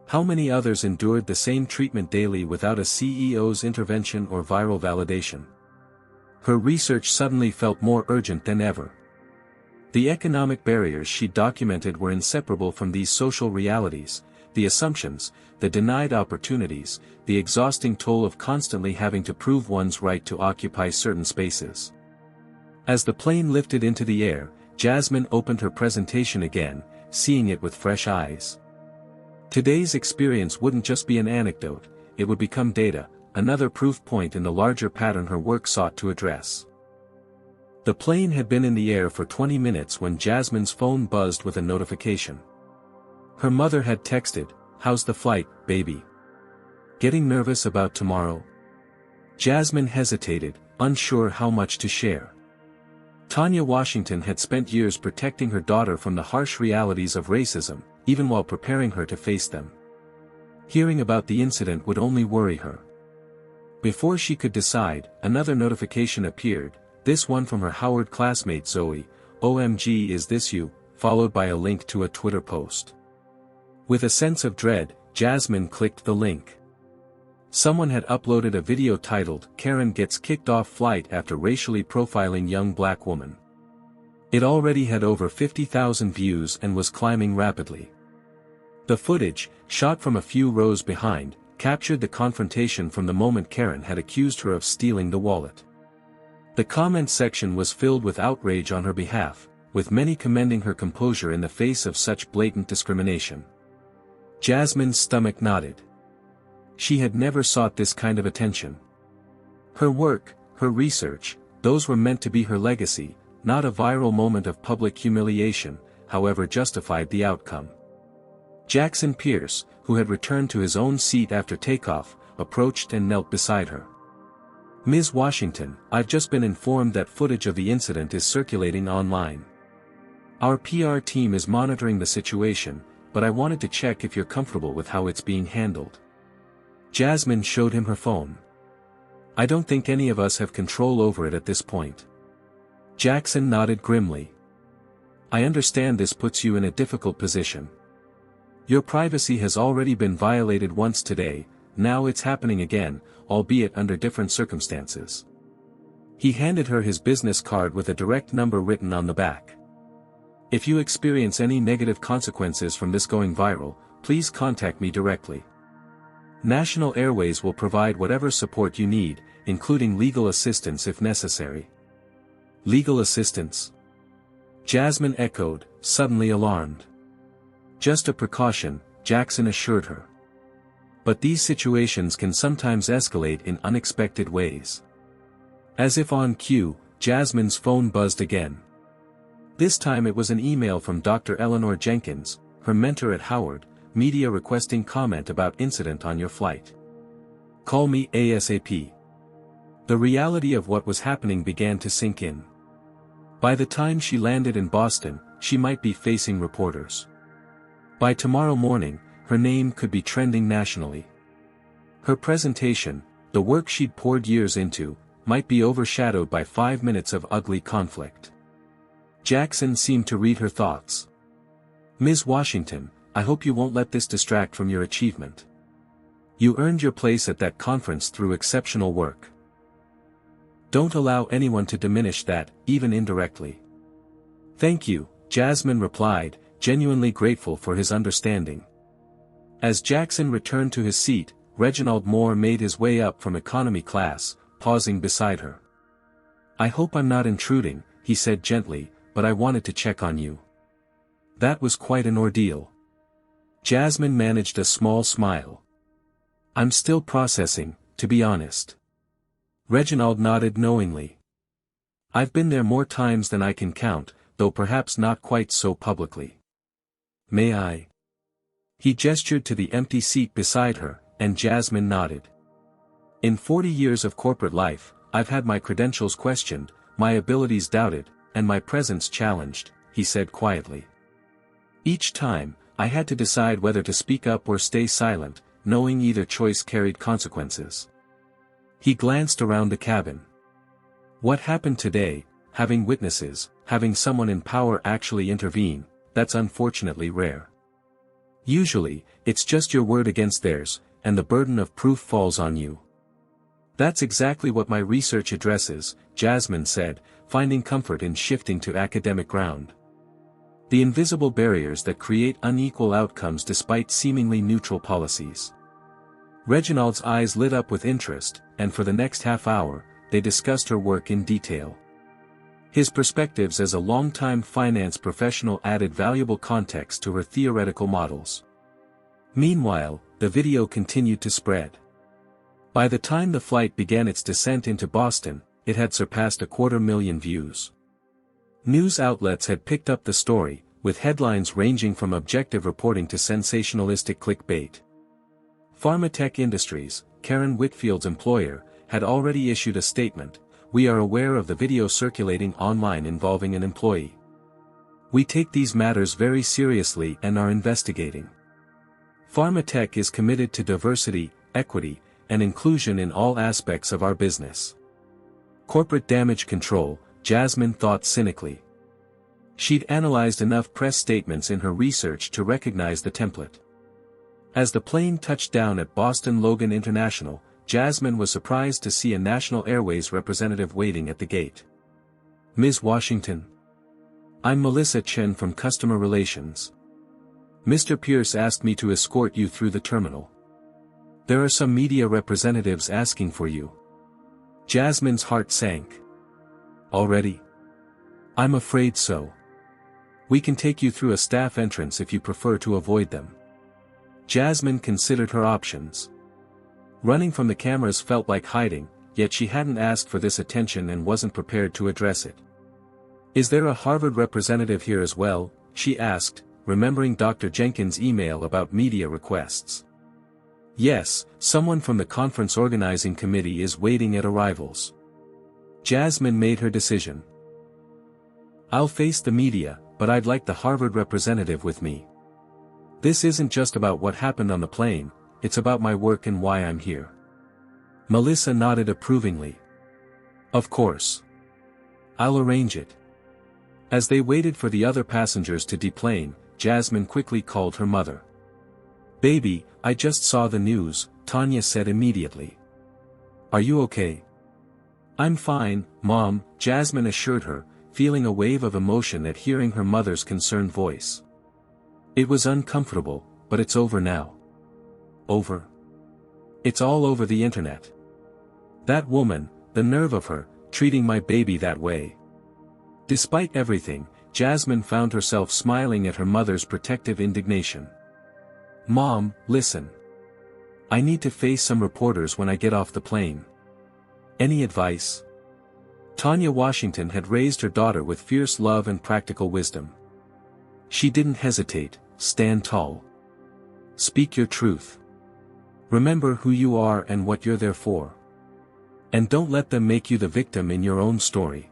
Speaker 1: How many others endured the same treatment daily without a CEO's intervention or viral validation? Her research suddenly felt more urgent than ever. The economic barriers she documented were inseparable from these social realities, the assumptions, the denied opportunities, the exhausting toll of constantly having to prove one's right to occupy certain spaces. As the plane lifted into the air, Jasmine opened her presentation again, seeing it with fresh eyes. Today's experience wouldn't just be an anecdote, it would become data, another proof point in the larger pattern her work sought to address. The plane had been in the air for 20 minutes when Jasmine's phone buzzed with a notification. Her mother had texted, "How's the flight, baby? Getting nervous about tomorrow?" Jasmine hesitated, unsure how much to share. Tanya Washington had spent years protecting her daughter from the harsh realities of racism, even while preparing her to face them. Hearing about the incident would only worry her. Before she could decide, another notification appeared, this one from her Howard classmate Zoe, "OMG, is this you?" followed by a link to a Twitter post. With a sense of dread, Jasmine clicked the link. Someone had uploaded a video titled, "Karen Gets Kicked Off Flight After Racially Profiling Young Black Woman." It already had over 50,000 views and was climbing rapidly. The footage, shot from a few rows behind, captured the confrontation from the moment Karen had accused her of stealing the wallet. The comment section was filled with outrage on her behalf, with many commending her composure in the face of such blatant discrimination. Jasmine's stomach knotted. She had never sought this kind of attention. Her work, her research, those were meant to be her legacy, not a viral moment of public humiliation, however justified the outcome. Jackson Pierce, who had returned to his own seat after takeoff, approached and knelt beside her. "Ms. Washington, I've just been informed that footage of the incident is circulating online. Our PR team is monitoring the situation, but I wanted to check if you're comfortable with how it's being handled." Jasmine showed him her phone. "I don't think any of us have control over it at this point." Jackson nodded grimly. "I understand this puts you in a difficult position. Your privacy has already been violated once today, now it's happening again, albeit under different circumstances." He handed her his business card with a direct number written on the back. "If you experience any negative consequences from this going viral, please contact me directly. National Airways will provide whatever support you need, including legal assistance if necessary." "Legal assistance?" Jasmine echoed, suddenly alarmed. "Just a precaution," Jackson assured her. "But these situations can sometimes escalate in unexpected ways." As if on cue, Jasmine's phone buzzed again. This time it was an email from Dr. Eleanor Jenkins, her mentor at Howard, media requesting comment about incident on your flight. "Call me ASAP." The reality of what was happening began to sink in. By the time she landed in Boston, she might be facing reporters. By tomorrow morning, her name could be trending nationally. Her presentation, the work she'd poured years into, might be overshadowed by 5 minutes of ugly conflict. Jackson seemed to read her thoughts. "Ms. Washington, I hope you won't let this distract from your achievement. You earned your place at that conference through exceptional work. Don't allow anyone to diminish that, even indirectly." "Thank you," Jasmine replied, genuinely grateful for his understanding. As Jackson returned to his seat, Reginald Moore made his way up from economy class, pausing beside her. "I hope I'm not intruding," he said gently, "but I wanted to check on you." That was quite an ordeal. Jasmine managed a small smile. "I'm still processing, to be honest." Reginald nodded knowingly. "I've been there more times than I can count, though perhaps not quite so publicly. May I?" He gestured to the empty seat beside her, and Jasmine nodded. In 40 years of corporate life, I've had my credentials questioned, my abilities doubted, and my presence challenged, he said quietly. Each time, I had to decide whether to speak up or stay silent, knowing either choice carried consequences. He glanced around the cabin. What happened today, having witnesses, having someone in power actually intervene, that's unfortunately rare. Usually, it's just your word against theirs, and the burden of proof falls on you. That's exactly what my research addresses, Jasmine said, finding comfort in shifting to academic ground. The invisible barriers that create unequal outcomes despite seemingly neutral policies. Reginald's eyes lit up with interest, and for the next half hour, they discussed her work in detail. His perspectives as a longtime finance professional added valuable context to her theoretical models. Meanwhile, the video continued to spread. By the time the flight began its descent into Boston, it had surpassed 250,000 views. News outlets had picked up the story, with headlines ranging from objective reporting to sensationalistic clickbait. Pharmatech Industries, Karen Whitfield's employer, had already issued a statement: "We are aware of the video circulating online involving an employee. We take these matters very seriously and are investigating. Pharmatech is committed to diversity, equity, and inclusion in all aspects of our business." Corporate damage control, Jasmine thought cynically. She'd analyzed enough press statements in her research to recognize the template. As the plane touched down at Boston Logan International, Jasmine was surprised to see a National Airways representative waiting at the gate. "Ms. Washington. I'm Melissa Chen from Customer Relations. Mr. Pierce asked me to escort you through the terminal. There are some media representatives asking for you." Jasmine's heart sank. "Already? I'm afraid so. We can take you through a staff entrance if you prefer to avoid them." Jasmine considered her options. Running from the cameras felt like hiding, yet she hadn't asked for this attention and wasn't prepared to address it. "Is there a Harvard representative here as well?" she asked, remembering Dr. Jenkins' email about media requests. "Yes, someone from the conference organizing committee is waiting at arrivals." Jasmine made her decision. "I'll face the media, but I'd like the Harvard representative with me. This isn't just about what happened on the plane, it's about my work and why I'm here." Melissa nodded approvingly. "Of course. I'll arrange it." As they waited for the other passengers to deplane, Jasmine quickly called her mother. "Baby, I just saw the news," Tanya said immediately. "Are you okay?" "I'm fine, Mom," Jasmine assured her, feeling a wave of emotion at hearing her mother's concerned voice. "It was uncomfortable, but it's over now." "Over?" "It's all over the internet. That woman, the nerve of her, treating my baby that way." Despite everything, Jasmine found herself smiling at her mother's protective indignation. "Mom, listen. I need to face some reporters when I get off the plane. Any advice?" Tanya Washington had raised her daughter with fierce love and practical wisdom. She didn't hesitate. "Stand tall. Speak your truth. Remember who you are and what you're there for. And don't let them make you the victim in your own story."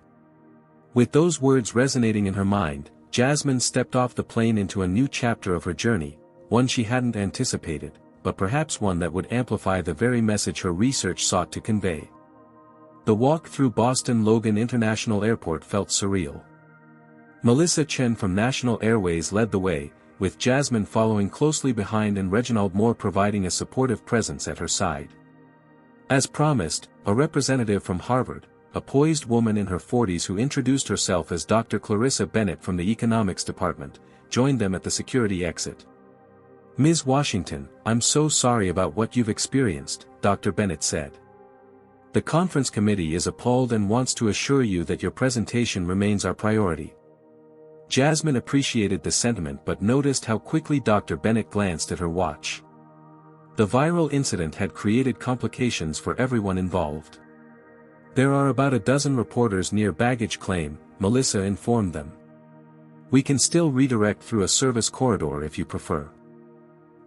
Speaker 1: With those words resonating in her mind, Jasmine stepped off the plane into a new chapter of her journey, one she hadn't anticipated, but perhaps one that would amplify the very message her research sought to convey. The walk through Boston Logan International Airport felt surreal. Melissa Chen from National Airways led the way, with Jasmine following closely behind and Reginald Moore providing a supportive presence at her side. As promised, a representative from Harvard, a poised woman in her 40s who introduced herself as Dr. Clarissa Bennett from the economics department, joined them at the security exit. "Ms. Washington, I'm so sorry about what you've experienced," Dr. Bennett said. "The conference committee is appalled and wants to assure you that your presentation remains our priority." Jasmine appreciated the sentiment but noticed how quickly Dr. Bennett glanced at her watch. The viral incident had created complications for everyone involved. "There are about a dozen reporters near baggage claim," Melissa informed them. "We can still redirect through a service corridor if you prefer."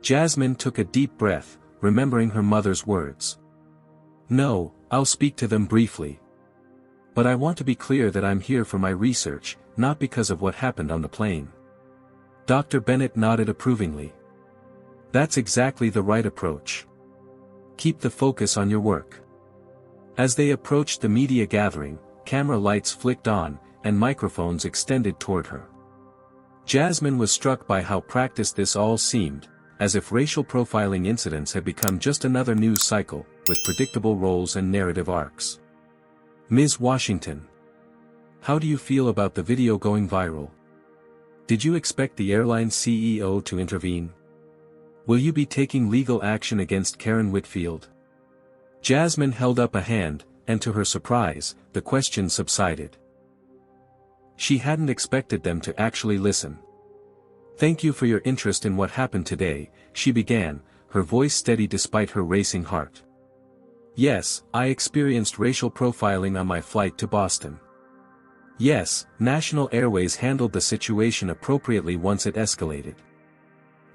Speaker 1: Jasmine took a deep breath, remembering her mother's words. No, I'll speak to them briefly. But I want to be clear that I'm here for my research, not because of what happened on the plane. Dr. Bennett nodded approvingly. That's exactly the right approach. Keep the focus on your work. As they approached the media gathering, camera lights flicked on, and microphones extended toward her. Jasmine was struck by how practiced this all seemed, as if racial profiling incidents had become just another news cycle, with predictable roles and narrative arcs. Ms. Washington. How do you feel about the video going viral? Did you expect the airline CEO to intervene? Will you be taking legal action against Karen Whitfield? Jasmine held up a hand, and to her surprise, the question subsided. She hadn't expected them to actually listen. Thank you for your interest in what happened today, she began, her voice steady despite her racing heart. Yes, I experienced racial profiling on my flight to Boston. Yes, National Airways handled the situation appropriately once it escalated.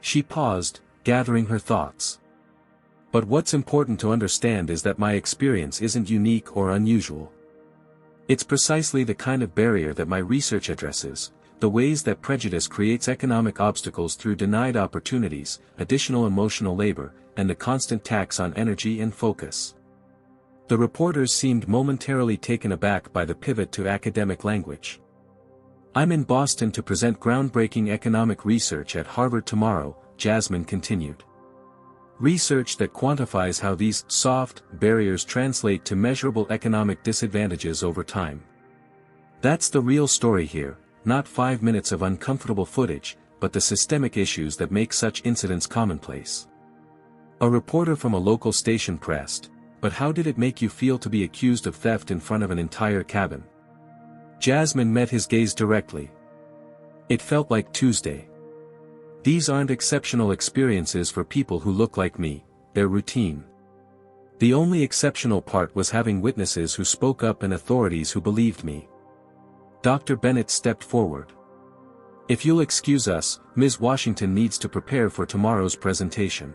Speaker 1: She paused, gathering her thoughts. But what's important to understand is that my experience isn't unique or unusual. It's precisely the kind of barrier that my research addresses, the ways that prejudice creates economic obstacles through denied opportunities, additional emotional labor, and the constant tax on energy and focus. The reporters seemed momentarily taken aback by the pivot to academic language. I'm in Boston to present groundbreaking economic research at Harvard tomorrow, Jasmine continued. Research that quantifies how these soft barriers translate to measurable economic disadvantages over time. That's the real story here, not 5 minutes of uncomfortable footage, but the systemic issues that make such incidents commonplace. A reporter from a local station pressed, but how did it make you feel to be accused of theft in front of an entire cabin? Jasmine met his gaze directly. It felt like Tuesday. These aren't exceptional experiences for people who look like me, they're routine. The only exceptional part was having witnesses who spoke up and authorities who believed me. Dr. Bennett stepped forward. If you'll excuse us, Ms. Washington needs to prepare for tomorrow's presentation.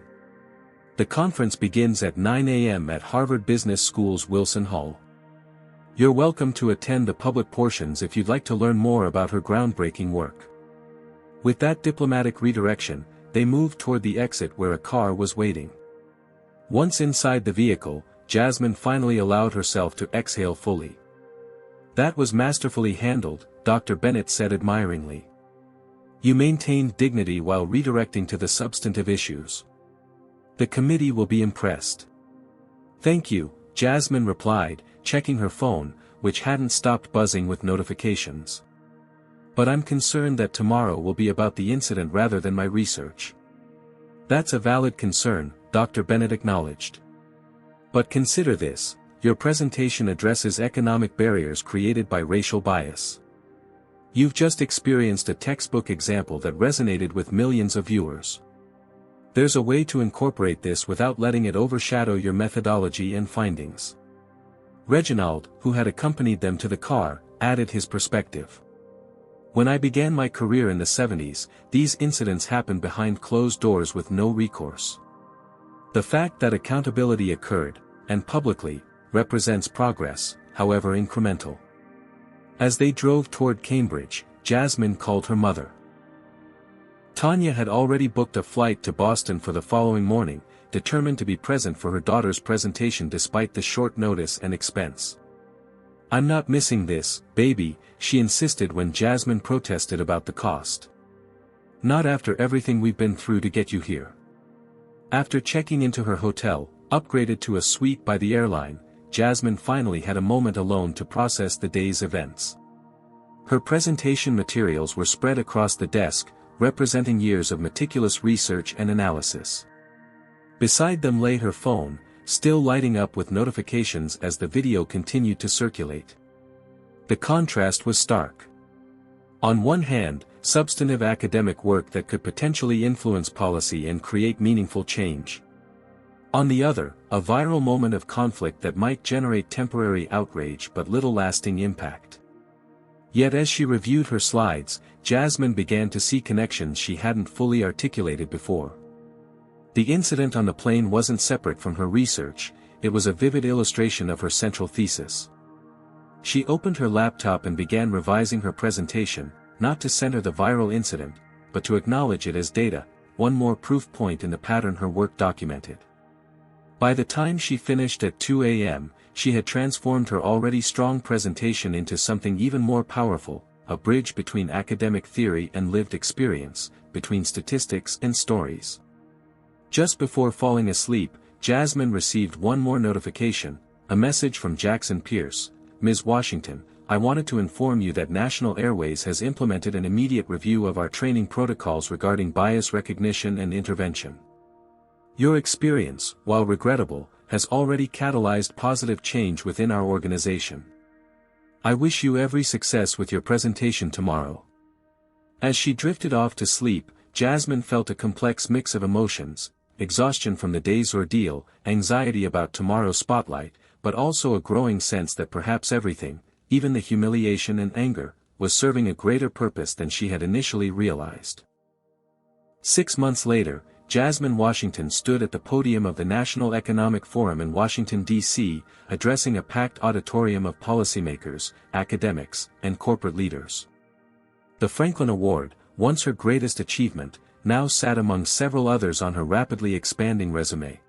Speaker 1: The conference begins at 9 a.m. at Harvard Business School's Wilson Hall. You're welcome to attend the public portions if you'd like to learn more about her groundbreaking work. With that diplomatic redirection, they moved toward the exit where a car was waiting. Once inside the vehicle, Jasmine finally allowed herself to exhale fully. That was masterfully handled, Dr. Bennett said admiringly. You maintained dignity while redirecting to the substantive issues. The committee will be impressed. Thank you, Jasmine replied, checking her phone, which hadn't stopped buzzing with notifications. But I'm concerned that tomorrow will be about the incident rather than my research. That's a valid concern, Dr. Bennett acknowledged. But consider this, your presentation addresses economic barriers created by racial bias. You've just experienced a textbook example that resonated with millions of viewers. There's a way to incorporate this without letting it overshadow your methodology and findings. Reginald, who had accompanied them to the car, added his perspective. When I began my career in the 70s, these incidents happened behind closed doors with no recourse. The fact that accountability occurred, and publicly, represents progress, however incremental. As they drove toward Cambridge, Jasmine called her mother. Tanya had already booked a flight to Boston for the following morning, determined to be present for her daughter's presentation despite the short notice and expense. I'm not missing this, baby, she insisted when Jasmine protested about the cost. Not after everything we've been through to get you here. After checking into her hotel, upgraded to a suite by the airline, Jasmine finally had a moment alone to process the day's events. Her presentation materials were spread across the desk, representing years of meticulous research and analysis. Beside them lay her phone, still lighting up with notifications as the video continued to circulate. The contrast was stark. On one hand, substantive academic work that could potentially influence policy and create meaningful change. On the other, a viral moment of conflict that might generate temporary outrage but little lasting impact. Yet as she reviewed her slides, Jasmine began to see connections she hadn't fully articulated before. The incident on the plane wasn't separate from her research, it was a vivid illustration of her central thesis. She opened her laptop and began revising her presentation, not to center the viral incident, but to acknowledge it as data, one more proof point in the pattern her work documented. By the time she finished at 2 a.m., she had transformed her already strong presentation into something even more powerful, a bridge between academic theory and lived experience, between statistics and stories. Just before falling asleep, Jasmine received one more notification, a message from Jackson Pierce. Ms. Washington, I wanted to inform you that National Airways has implemented an immediate review of our training protocols regarding bias recognition and intervention. Your experience, while regrettable, has already catalyzed positive change within our organization. I wish you every success with your presentation tomorrow. As she drifted off to sleep, Jasmine felt a complex mix of emotions, exhaustion from the day's ordeal, anxiety about tomorrow's spotlight, but also a growing sense that perhaps everything, even the humiliation and anger, was serving a greater purpose than she had initially realized. 6 months later, Jasmine Washington stood at the podium of the National Economic Forum in Washington, D.C., addressing a packed auditorium of policymakers, academics, and corporate leaders. The Franklin Award, once her greatest achievement, now sat among several others on her rapidly expanding resume.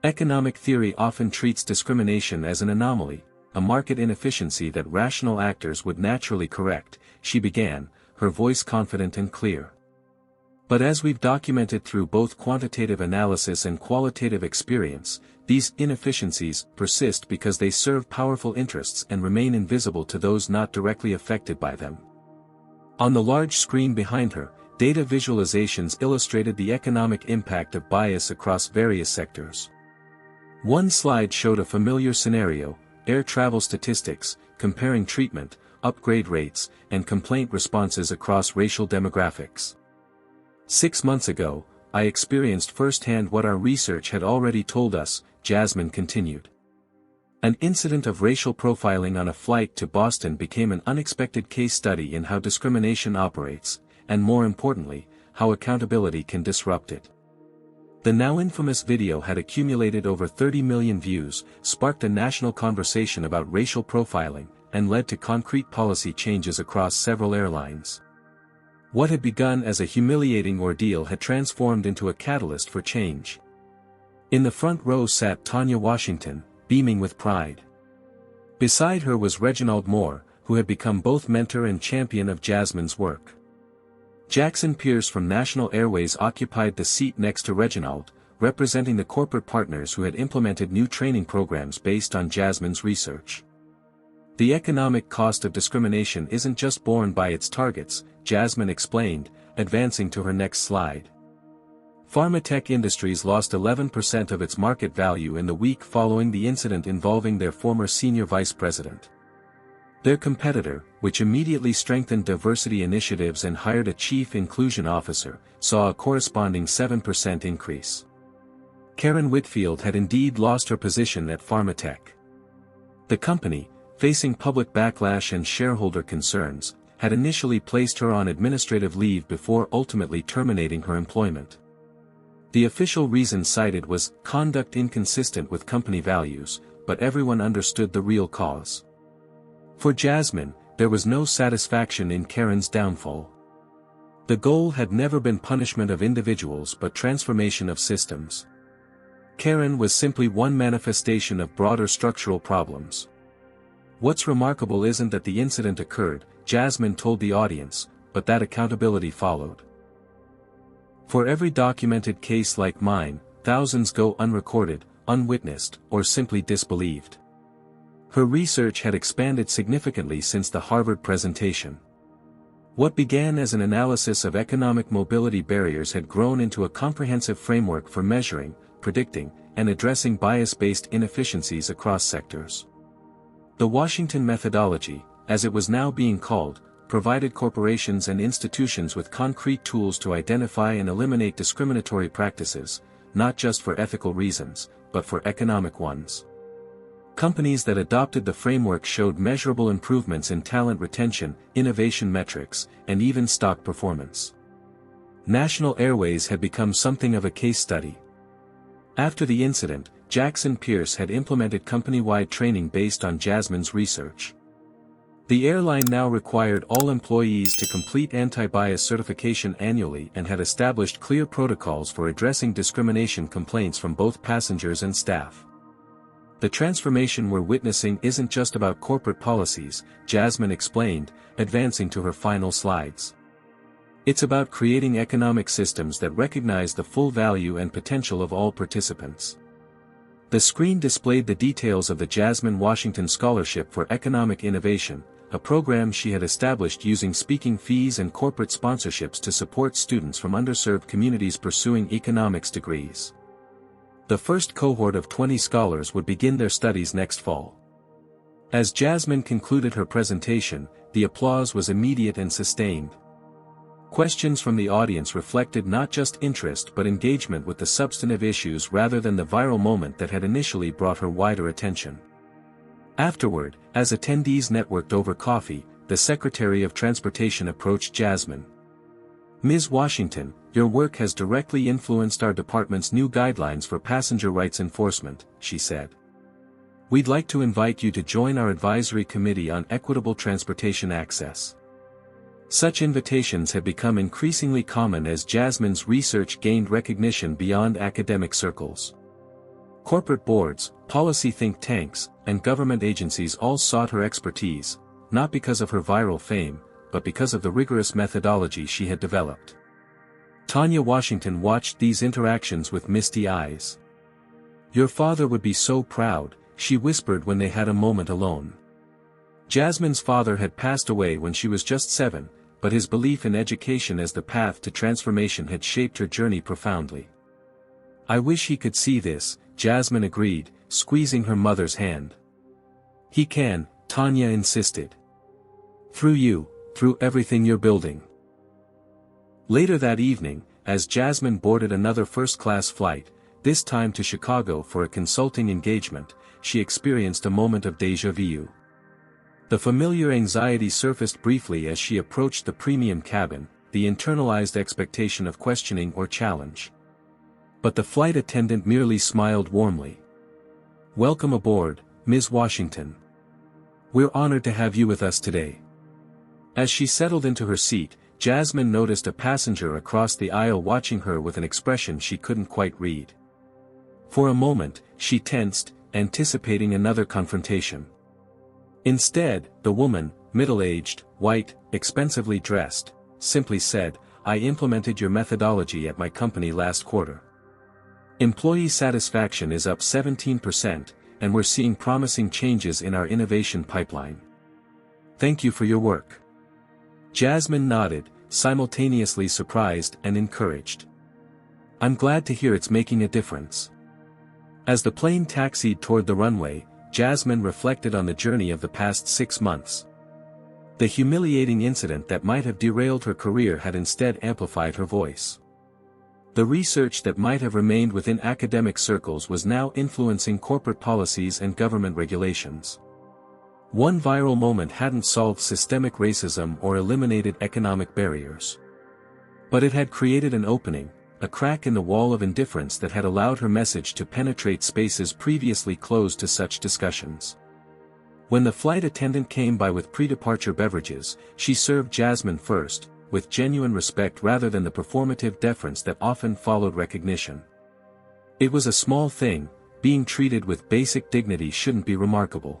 Speaker 1: Economic theory often treats discrimination as an anomaly, a market inefficiency that rational actors would naturally correct, she began, her voice confident and clear. But as we've documented through both quantitative analysis and qualitative experience, these inefficiencies persist because they serve powerful interests and remain invisible to those not directly affected by them. On the large screen behind her, data visualizations illustrated the economic impact of bias across various sectors. One slide showed a familiar scenario, air travel statistics, comparing treatment, upgrade rates, and complaint responses across racial demographics. 6 months ago, I experienced firsthand what our research had already told us, Jasmine continued. An incident of racial profiling on a flight to Boston became an unexpected case study in how discrimination operates, and more importantly, how accountability can disrupt it. The now infamous video had accumulated over 30 million views, sparked a national conversation about racial profiling, and led to concrete policy changes across several airlines. What had begun as a humiliating ordeal had transformed into a catalyst for change. In the front row sat Tanya Washington, beaming with pride. Beside her was Reginald Moore, who had become both mentor and champion of Jasmine's work. Jackson Pierce from National Airways occupied the seat next to Reginald, representing the corporate partners who had implemented new training programs based on Jasmine's research. The economic cost of discrimination isn't just borne by its targets, Jasmine explained, advancing to her next slide. Pharmatech Industries lost 11% of its market value in the week following the incident involving their former senior vice president. Their competitor, which immediately strengthened diversity initiatives and hired a chief inclusion officer, saw a corresponding 7% increase. Karen Whitfield had indeed lost her position at Pharmatech. The company, facing public backlash and shareholder concerns, had initially placed her on administrative leave before ultimately terminating her employment. The official reason cited was conduct inconsistent with company values, but everyone understood the real cause. For Jasmine, there was no satisfaction in Karen's downfall. The goal had never been punishment of individuals but transformation of systems. Karen was simply one manifestation of broader structural problems. What's remarkable isn't that the incident occurred, Jasmine told the audience, but that accountability followed. For every documented case like mine, thousands go unrecorded, unwitnessed, or simply disbelieved. Her research had expanded significantly since the Harvard presentation. What began as an analysis of economic mobility barriers had grown into a comprehensive framework for measuring, predicting, and addressing bias-based inefficiencies across sectors. The Washington methodology, as it was now being called, provided corporations and institutions with concrete tools to identify and eliminate discriminatory practices, not just for ethical reasons, but for economic ones. Companies that adopted the framework showed measurable improvements in talent retention, innovation metrics, and even stock performance. National Airways had become something of a case study. After the incident, Jackson Pierce had implemented company-wide training based on Jasmine's research. The airline now required all employees to complete anti-bias certification annually and had established clear protocols for addressing discrimination complaints from both passengers and staff. The transformation we're witnessing isn't just about corporate policies, Jasmine explained, advancing to her final slides. It's about creating economic systems that recognize the full value and potential of all participants. The screen displayed the details of the Jasmine Washington Scholarship for Economic Innovation, a program she had established using speaking fees and corporate sponsorships to support students from underserved communities pursuing economics degrees. The first cohort of 20 scholars would begin their studies next fall. As Jasmine concluded her presentation, the applause was immediate and sustained. Questions from the audience reflected not just interest but engagement with the substantive issues rather than the viral moment that had initially brought her wider attention. Afterward, as attendees networked over coffee, the Secretary of Transportation approached Jasmine. "Ms. Washington, your work has directly influenced our department's new guidelines for passenger rights enforcement," she said. "We'd like to invite you to join our advisory committee on equitable transportation access." Such invitations have become increasingly common as Jasmine's research gained recognition beyond academic circles. Corporate boards, policy think tanks, and government agencies all sought her expertise, not because of her viral fame, but because of the rigorous methodology she had developed. Tanya Washington watched these interactions with misty eyes. "Your father would be so proud," she whispered when they had a moment alone. Jasmine's father had passed away when she was just 7, but his belief in education as the path to transformation had shaped her journey profoundly. "I wish he could see this," Jasmine agreed, squeezing her mother's hand. "He can," Tanya insisted. "Through you, through everything you're building." Later that evening, as Jasmine boarded another first-class flight, this time to Chicago for a consulting engagement, she experienced a moment of déjà vu. The familiar anxiety surfaced briefly as she approached the premium cabin, the internalized expectation of questioning or challenge. But the flight attendant merely smiled warmly. "Welcome aboard, Ms. Washington. We're honored to have you with us today." As she settled into her seat, Jasmine noticed a passenger across the aisle watching her with an expression she couldn't quite read. For a moment, she tensed, anticipating another confrontation. Instead, the woman, middle-aged, white, expensively dressed, simply said, "I implemented your methodology at my company last quarter. Employee satisfaction is up 17%, and we're seeing promising changes in our innovation pipeline. Thank you for your work." Jasmine nodded, simultaneously surprised and encouraged. "I'm glad to hear it's making a difference." As the plane taxied toward the runway, Jasmine reflected on the journey of the past 6 months. The humiliating incident that might have derailed her career had instead amplified her voice. The research that might have remained within academic circles was now influencing corporate policies and government regulations. One viral moment hadn't solved systemic racism or eliminated economic barriers. But it had created an opening, a crack in the wall of indifference that had allowed her message to penetrate spaces previously closed to such discussions. When the flight attendant came by with pre-departure beverages, she served Jasmine first, with genuine respect rather than the performative deference that often followed recognition. It was a small thing, being treated with basic dignity shouldn't be remarkable.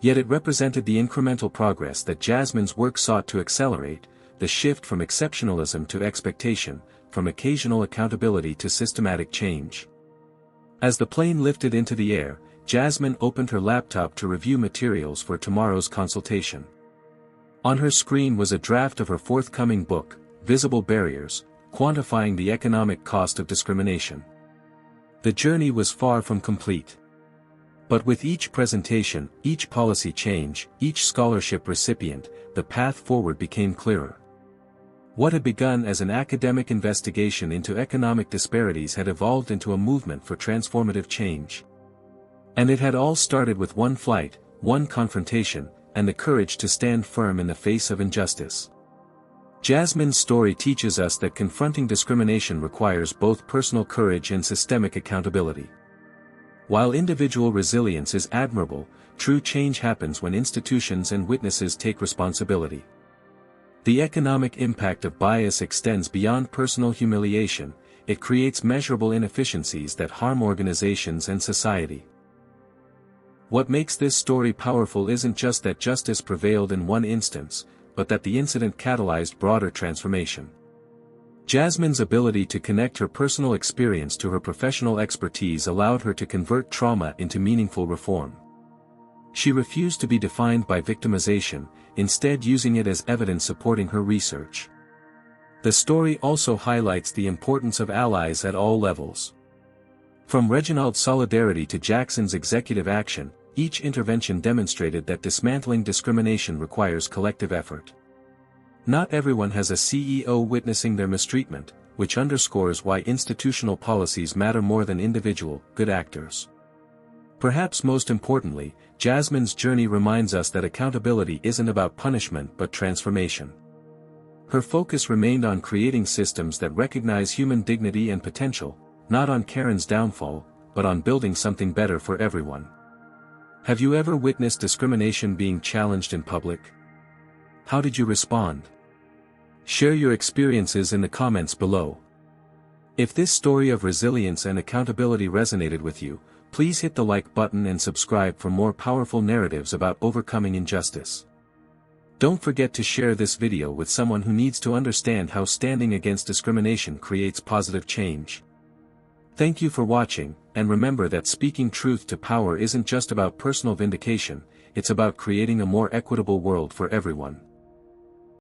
Speaker 1: Yet it represented the incremental progress that Jasmine's work sought to accelerate, the shift from exceptionalism to expectation, from occasional accountability to systematic change. As the plane lifted into the air, Jasmine opened her laptop to review materials for tomorrow's consultation. On her screen was a draft of her forthcoming book, Visible Barriers, Quantifying the Economic Cost of Discrimination. The journey was far from complete. But with each presentation, each policy change, each scholarship recipient, the path forward became clearer. What had begun as an academic investigation into economic disparities had evolved into a movement for transformative change. And it had all started with one flight, one confrontation, and the courage to stand firm in the face of injustice. Jasmine's story teaches us that confronting discrimination requires both personal courage and systemic accountability. While individual resilience is admirable, true change happens when institutions and witnesses take responsibility. The economic impact of bias extends beyond personal humiliation. It creates measurable inefficiencies that harm organizations and society. What makes this story powerful isn't just that justice prevailed in one instance, but that the incident catalyzed broader transformation. Jasmine's ability to connect her personal experience to her professional expertise allowed her to convert trauma into meaningful reform. She refused to be defined by victimization, instead using it as evidence supporting her research. The story also highlights the importance of allies at all levels. From Reginald's solidarity to Jackson's executive action, each intervention demonstrated that dismantling discrimination requires collective effort. Not everyone has a CEO witnessing their mistreatment, which underscores why institutional policies matter more than individual, good actors. Perhaps most importantly, Jasmine's journey reminds us that accountability isn't about punishment but transformation. Her focus remained on creating systems that recognize human dignity and potential, not on Karen's downfall, but on building something better for everyone. Have you ever witnessed discrimination being challenged in public? How did you respond? Share your experiences in the comments below. If this story of resilience and accountability resonated with you, please hit the like button and subscribe for more powerful narratives about overcoming injustice. Don't forget to share this video with someone who needs to understand how standing against discrimination creates positive change. Thank you for watching, and remember that speaking truth to power isn't just about personal vindication, it's about creating a more equitable world for everyone.